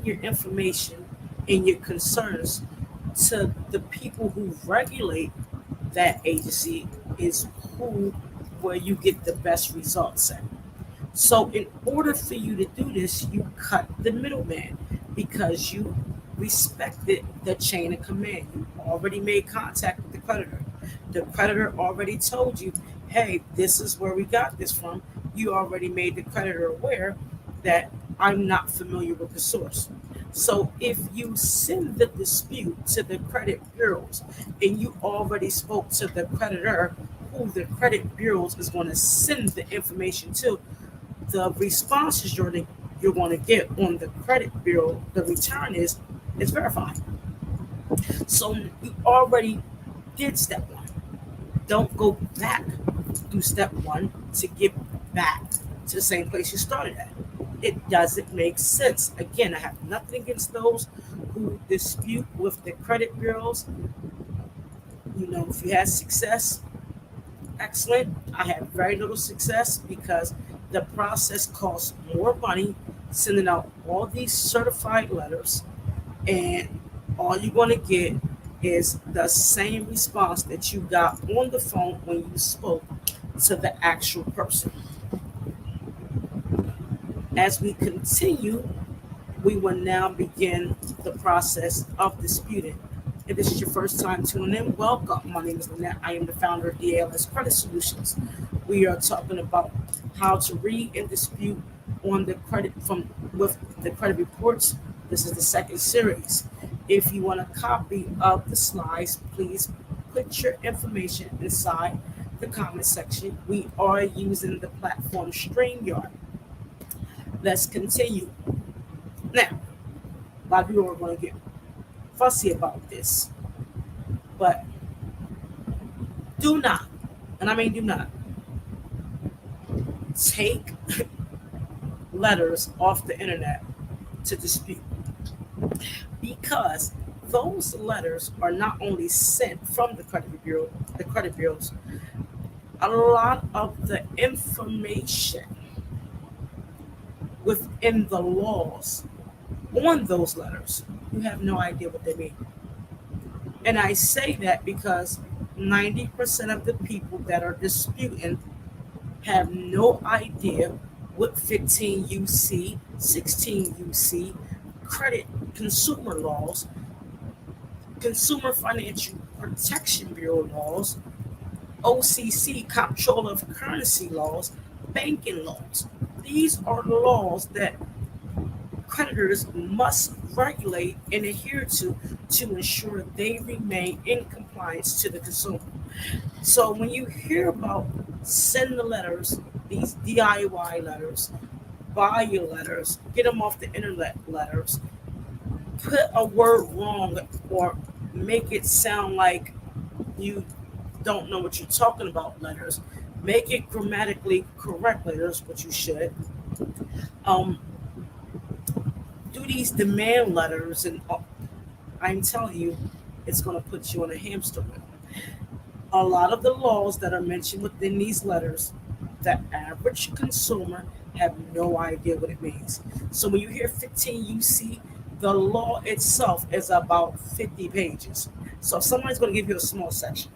your information and your concerns to the people who regulate that agency is where you get the best results at. So in order for you to do this, you cut the middleman because you respected the chain of command. You already made contact with the creditor. The creditor already told you, hey, this is where we got this from. You already made the creditor aware that I'm not familiar with the source. So if you send the dispute to the credit bureaus and you already spoke to the creditor who the credit bureaus is going to send the information to, the responses you're going to get on the credit bureau, the return is verified. So you already did step one. Don't go back through step one to get back to the same place you started at. It doesn't make sense. Again, I have nothing against those who dispute with the credit bureaus. If you had success, excellent. I have very little success because the process costs more money sending out all these certified letters, and all you're going to get is the same response that you got on the phone when you spoke to the actual person. As we continue, we will now begin the process of disputing. If this is your first time tuning in, welcome. My name is Lynette. I am the founder of DALS Credit Solutions. We are talking about how to read and dispute on the credit with the credit reports. This is the second series. If you want a copy of the slides, please put your information inside the comment section. We are using the platform StreamYard. Let's continue. Now, a lot of people are going to get fussy about this, but do not, and I mean do not, take letters off the internet to dispute, because those letters are not only sent from the credit bureaus, a lot of the information within the laws on those letters, you have no idea what they mean. And I say that because 90% of the people that are disputing have no idea what 15 UC, 16 UC, credit consumer laws, Consumer Financial Protection Bureau laws, OCC, Comptroller of Currency laws, banking laws. These are the laws that creditors must regulate and adhere to ensure they remain in compliance to the consumer. So when you hear about send the letters, these DIY letters, buy your letters, get them off the internet letters, put a word wrong or make it sound like you don't know what you're talking about letters, make it grammatically correct letters, which you should. Um, do these demand letters, and I'm telling you, it's going to put you on a hamster wheel. A lot of the laws that are mentioned within these letters, the average consumer have no idea what it means. So when you hear 15 UC, the law itself is about 50 pages. So if somebody's going to give you a small section,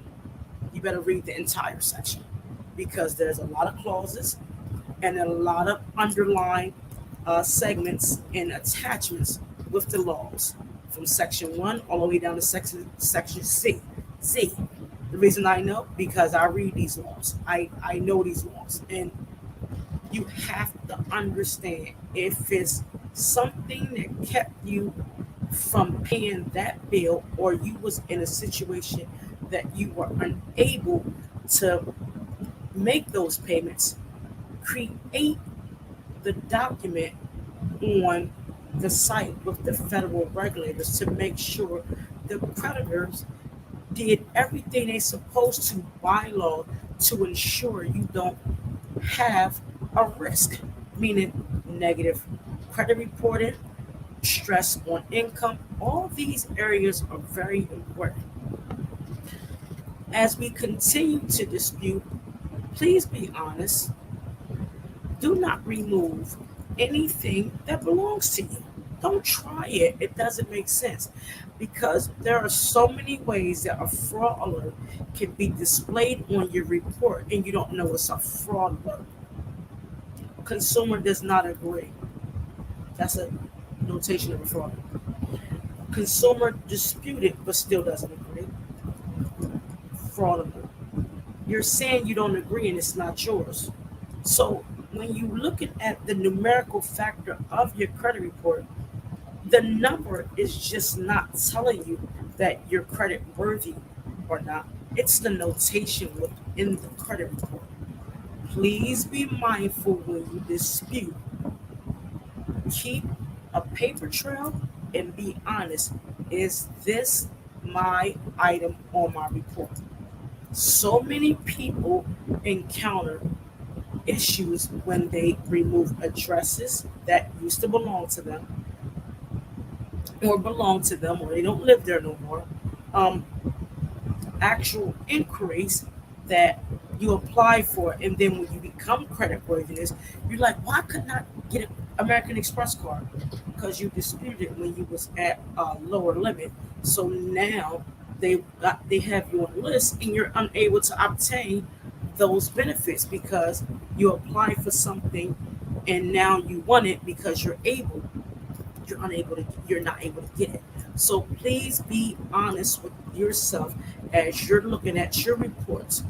you better read the entire section because there's a lot of clauses and a lot of underlying segments and attachments with the laws from section 1 all the way down to section C. Z. The reason I know because I read these laws. I know these laws. And you have to understand if it's something that kept you from paying that bill or you was in a situation that you were unable to make those payments, create the document on the site with the federal regulators to make sure the creditors did everything they're supposed to by law to ensure you don't have a risk, meaning negative credit reporting, stress on income. All these areas are very important. As we continue to dispute, please be honest. Do not remove anything that belongs to you. Don't try it. It doesn't make sense because there are so many ways that a fraud alert can be displayed on your report and you don't know it's a fraud alert. Consumer does not agree. That's a notation of a fraud. Consumer disputed but still doesn't agree. Fraud alert. You're saying you don't agree and it's not yours. So when you look at the numerical factor of your credit report, the number is just not telling you that you're credit worthy or not. It's the notation within the credit report. Please be mindful when you dispute. Keep a paper trail and be honest. Is this my item on my report? So many people encounter issues when they remove addresses that used to belong to them or they don't live there no more. Um, Actual inquiries that you apply for, and then when you become credit worthiness, you're like, why couldn't I get an American Express card? Because you disputed it when you was at a lower limit. So now they have you on the list, and you're unable to obtain those benefits because you apply for something, and now you want it because you're not able to get it. So please be honest with yourself as you're looking at your reports.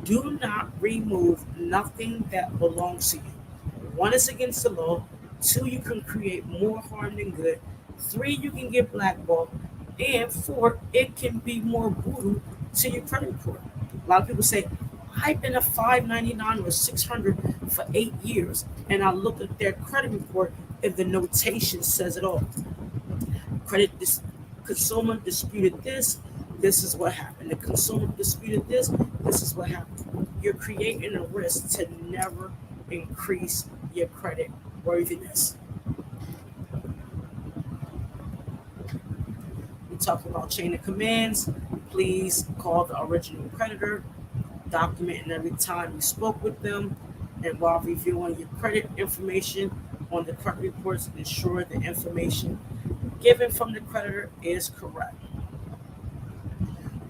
Do not remove nothing that belongs to you. One is against the law. Two, you can create more harm than good. Three, you can get blackballed. And four, it can be more brutal to your credit report. A lot of people say, I've been a 599 or 600 for 8 years. And I look at their credit report and the notation says it all. Consumer disputed this. This is what happened. The consumer disputed this. This is what happened. You're creating a risk to never increase your credit worthiness. We talked about chain of commands. Please call the original creditor, documenting every time you spoke with them, and while reviewing your credit information on the credit reports, ensure the information given from the creditor is correct.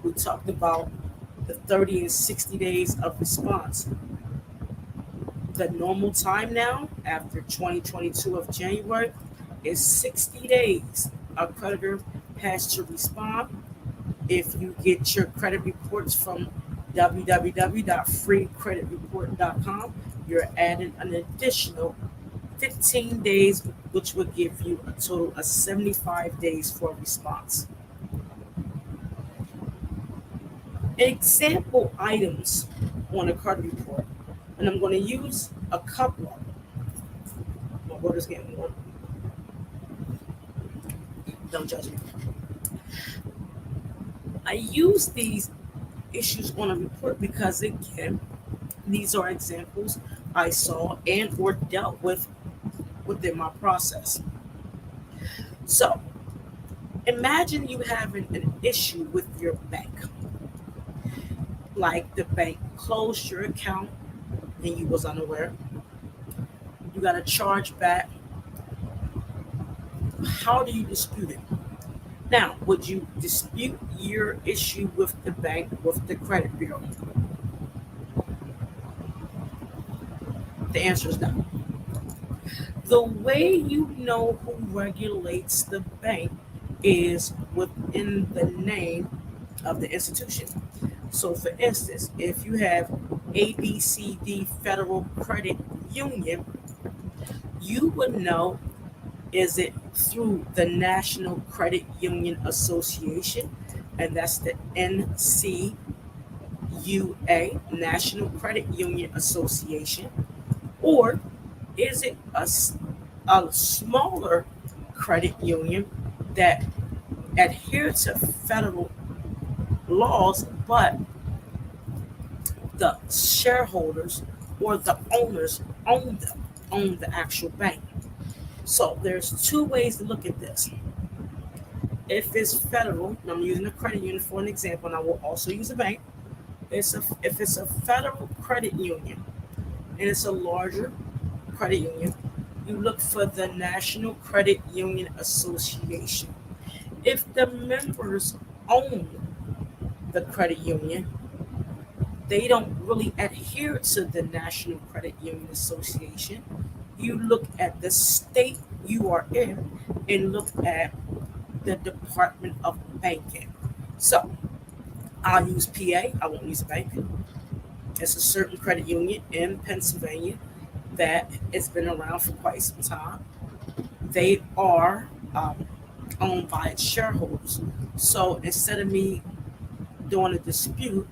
We talked about the 30 and 60 days of response. The normal time now, after 2022 of January, is 60 days. A creditor has to respond. If you get your credit reports from www.freecreditreport.com, you're adding an additional 15 days, which will give you a total of 75 days for response. Example items on a credit report, and I'm going to use a couple of them. My water's getting warm. Don't judge me. I use these issues on a report because, again, these are examples I saw and or dealt with within my process. So imagine you having an issue with your bank. Like the bank closed your account and you was unaware. You got a charge back. How do you dispute it? Now, would you dispute your issue with the bank, with the credit bureau? The answer is no. The way you know who regulates the bank is within the name of the institution. So, for instance, if you have ABCD Federal Credit Union, you would know, is it through the National Credit Union Association, and that's the NCUA, National Credit Union Association, or is it a smaller credit union that adhere to federal laws, but the shareholders or the owners own the actual bank? So there's two ways to look at this. If it's federal, and I'm using a credit union for an example, and I will also use a bank. If it's a federal credit union and it's a larger credit union, you look for the National Credit Union Association. If the members own the credit union, they don't really adhere to the National Credit Union Association. You look at the state you are in and look at the Department of Banking. So I'll use PA, I won't use a bank. It's a certain credit union in Pennsylvania that has been around for quite some time. They are owned by its shareholders. So instead of me doing a dispute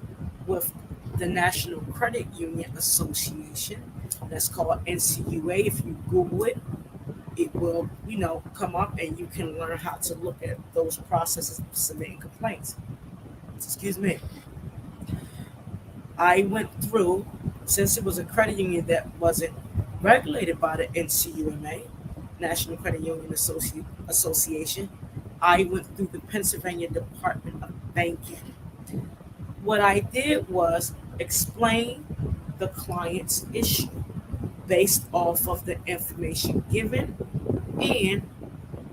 with the National Credit Union Association, that's called NCUA, if you Google it, it will, come up and you can learn how to look at those processes of submitting complaints. Excuse me. I went through, since it was a credit union that wasn't regulated by the NCUMA, National Credit Union Association, I went through the Pennsylvania Department of Banking. What I did was explain the client's issue based off of the information given and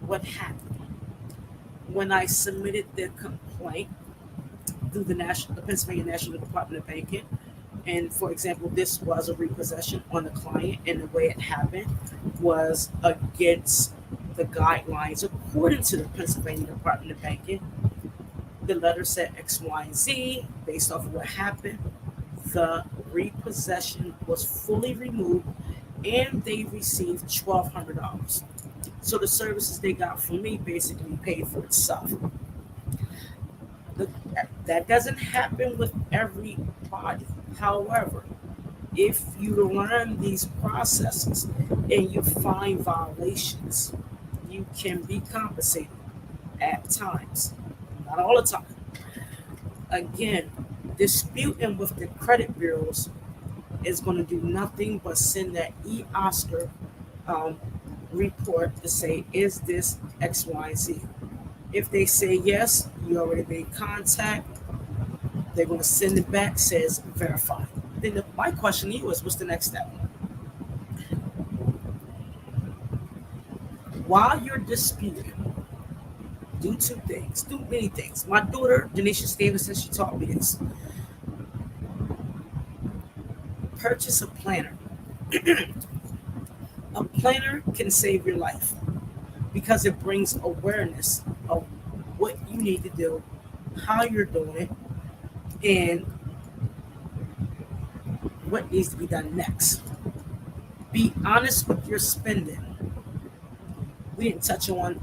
what happened. When I submitted the complaint through the Pennsylvania National Department of Banking, and for example, this was a repossession on the client, and the way it happened was against the guidelines according to the Pennsylvania Department of Banking. The letter said X, Y, and Z. Based off of what happened, the repossession was fully removed and they received $1,200. So the services they got from me basically paid for itself. That doesn't happen with everybody. However, if you learn these processes and you find violations, you can be compensated at times, not all the time. Again, disputing with the credit bureaus is going to do nothing but send that e-Oscar report to say, is this X, Y, Z? If they say yes, you already made contact. They're going to send it back, says verify. Then my question to you is, what's the next step? While you're disputing, do two things, do many things. My daughter, Denisha Stevenson, she taught me this. Purchase a planner. A planner can save your life because it brings awareness of what you need to do, how you're doing it, and what needs to be done next. Be honest with your spending. We didn't touch on,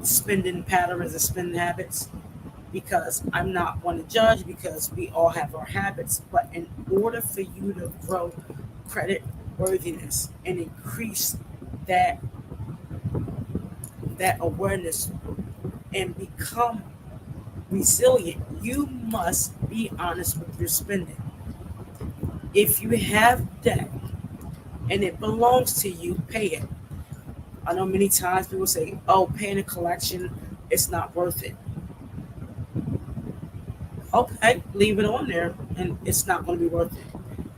spending patterns and spending habits because I'm not one to judge because we all have our habits. But in order for you to grow credit worthiness and increase that that awareness and become resilient, you must be honest with your spending. If you have debt and it belongs to you, pay it. I know many times people say, oh, paying a collection, it's not worth it. Okay, leave it on there and it's not going to be worth it.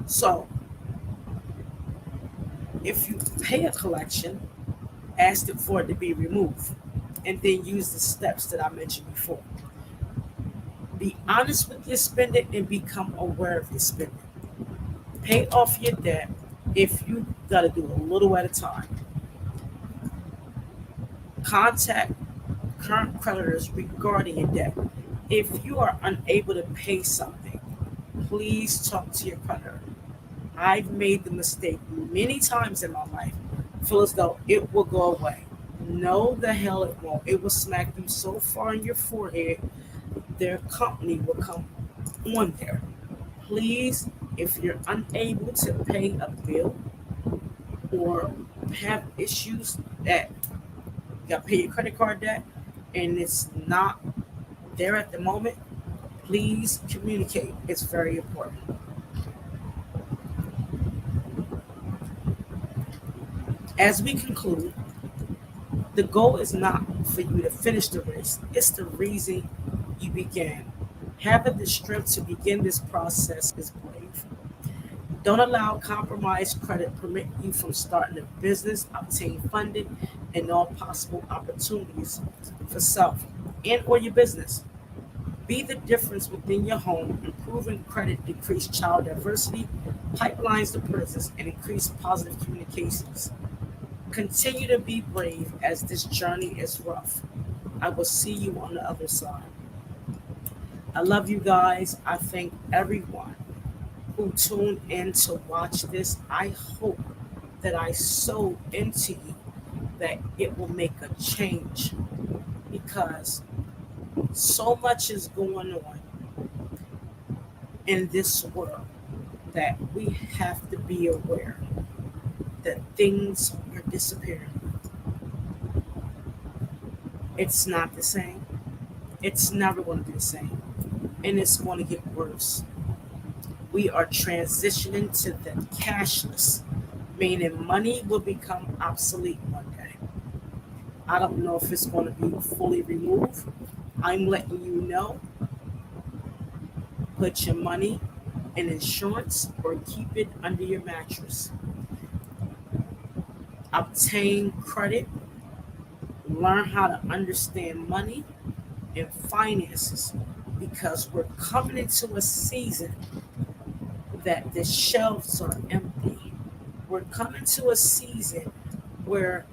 So if you pay a collection, ask it for it to be removed and then use the steps that I mentioned before. Be honest with your spending and become aware of your spending. Pay off your debt if you got to do a little at a time. Contact current creditors regarding your debt. If you are unable to pay something, please talk to your creditor. I've made the mistake many times in my life. Feel as though it will go away. No, the hell it won't. It will smack you so far in your forehead, their company will come on there. Please, if you're unable to pay a bill or have issues that you got to pay your credit card debt and it's not there at the moment, please communicate. It's very important. As we conclude, the goal is not for you to finish the race, it's the reason you began. Having the strength to begin this process is brave. Don't allow compromised credit prevent you from starting a business, obtain funding, and all possible opportunities for self and or your business. Be the difference within your home, improving credit, decrease child diversity, pipelines to prisons, and increase positive communications. Continue to be brave as this journey is rough. I will see you on the other side. I love you guys. I thank everyone who tuned in to watch this. I hope that I sow into you that it will make a change because so much is going on in this world that we have to be aware that things are disappearing. It's not the same. It's never going to be the same. And it's going to get worse. We are transitioning to the cashless, meaning money will become obsolete one day. I don't know if it's going to be fully removed. I'm letting you know, put your money in insurance or keep it under your mattress. Obtain credit, learn how to understand money and finances because we're coming into a season that the shelves are empty. We're coming to a season where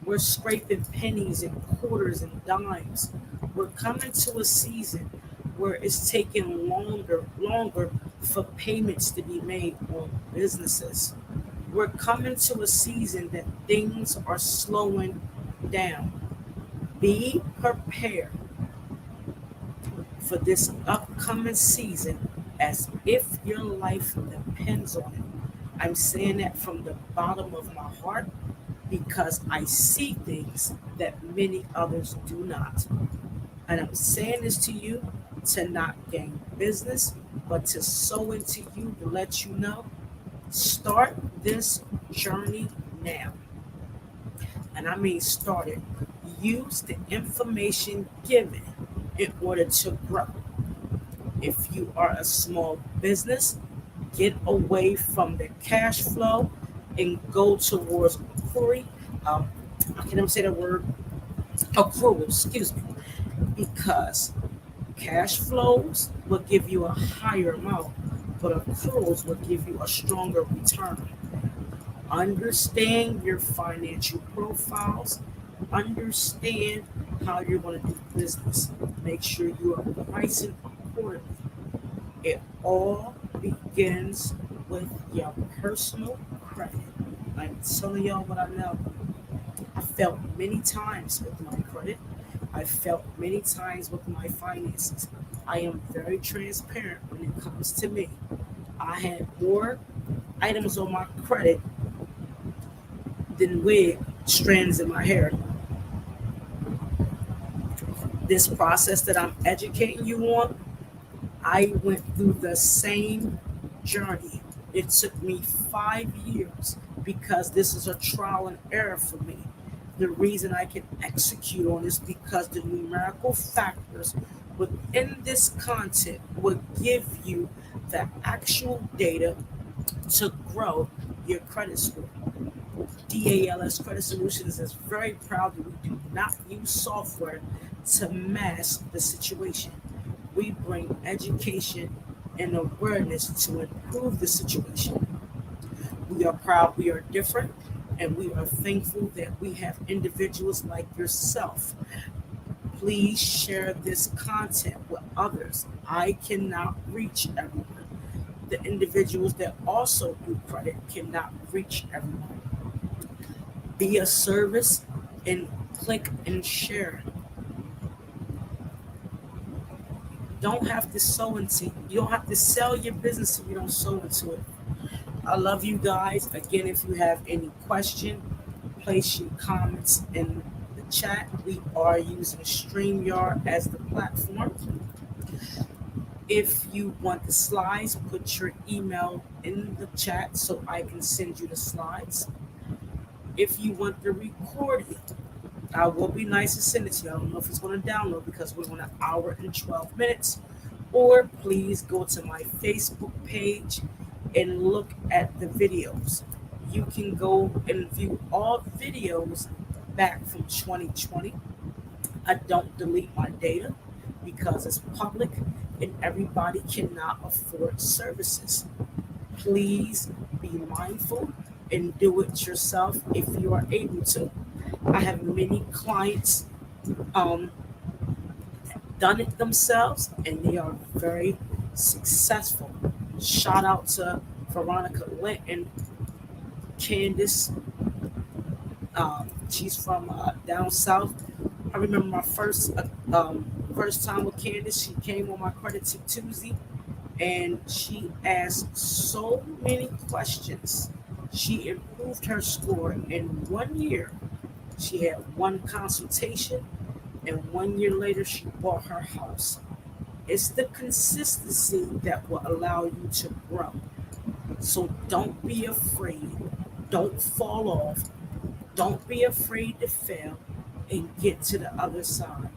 we're scraping pennies and quarters and dimes. We're coming to a season where it's taking longer for payments to be made on businesses. We're coming to a season that things are slowing down. Be prepared for this upcoming season as if your life depends on it. I'm saying that from the bottom of my heart because I see things that many others do not. And I'm saying this to you to not gain business, but to sow into you to let you know, start this journey now. And I mean start it. Use the information given in order to grow. If you are a small business, get away from the cash flow and go towards accrual. I can't even say the word accrual, excuse me, because cash flows will give you a higher amount, but accruals will give you a stronger return. Understand your financial profiles, understand how you're going to do business. Make sure you are pricing accordingly. It all begins with your personal credit. I'm telling y'all what I know. I felt many times with my credit. I felt many times with my finances. I am very transparent when it comes to me. I had more items on my credit than wig strands in my hair. This process that I'm educating you on, I went through the same journey. It took me 5 years because this is a trial and error for me. The reason I can execute on this because the numerical factors within this content will give you the actual data to grow your credit score. DALS Credit Solutions is very proud that we do not use software to mask the situation. We bring education and awareness to improve the situation. We are proud we are different, and we are thankful that we have individuals like yourself. Please share this content with others. I cannot reach everyone. The individuals that also do credit cannot reach everyone. Be a service and click and share. Don't have to sow into. You don't have to sell your business if you don't sow into it. I love you guys. Again, if you have any question, place your comments in the chat. We are using StreamYard as the platform. If you want the slides, put your email in the chat so I can send you the slides. If you want the recording, I will be nice and send it to you. I don't know if it's going to download because we're on an hour and 12 minutes. Or please go to my Facebook page and look at the videos. You can go and view all videos back from 2020. I don't delete my data because it's public and everybody cannot afford services. Please be mindful and do it yourself if you are able to. I have many clients um, done it themselves and they are very successful. Shout out to Veronica Lent and Candace. She's from down south. I remember my first time with Candace. She came on my credit tip Tuesday, and she asked so many questions. She improved her score in 1 year. She had one consultation, and 1 year later, she bought her house. It's the consistency that will allow you to grow. So don't be afraid. Don't fall off. Don't be afraid to fail and get to the other side.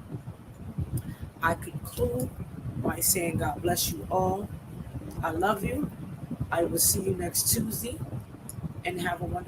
I conclude by saying God bless you all. I love you. I will see you next Tuesday and have a wonderful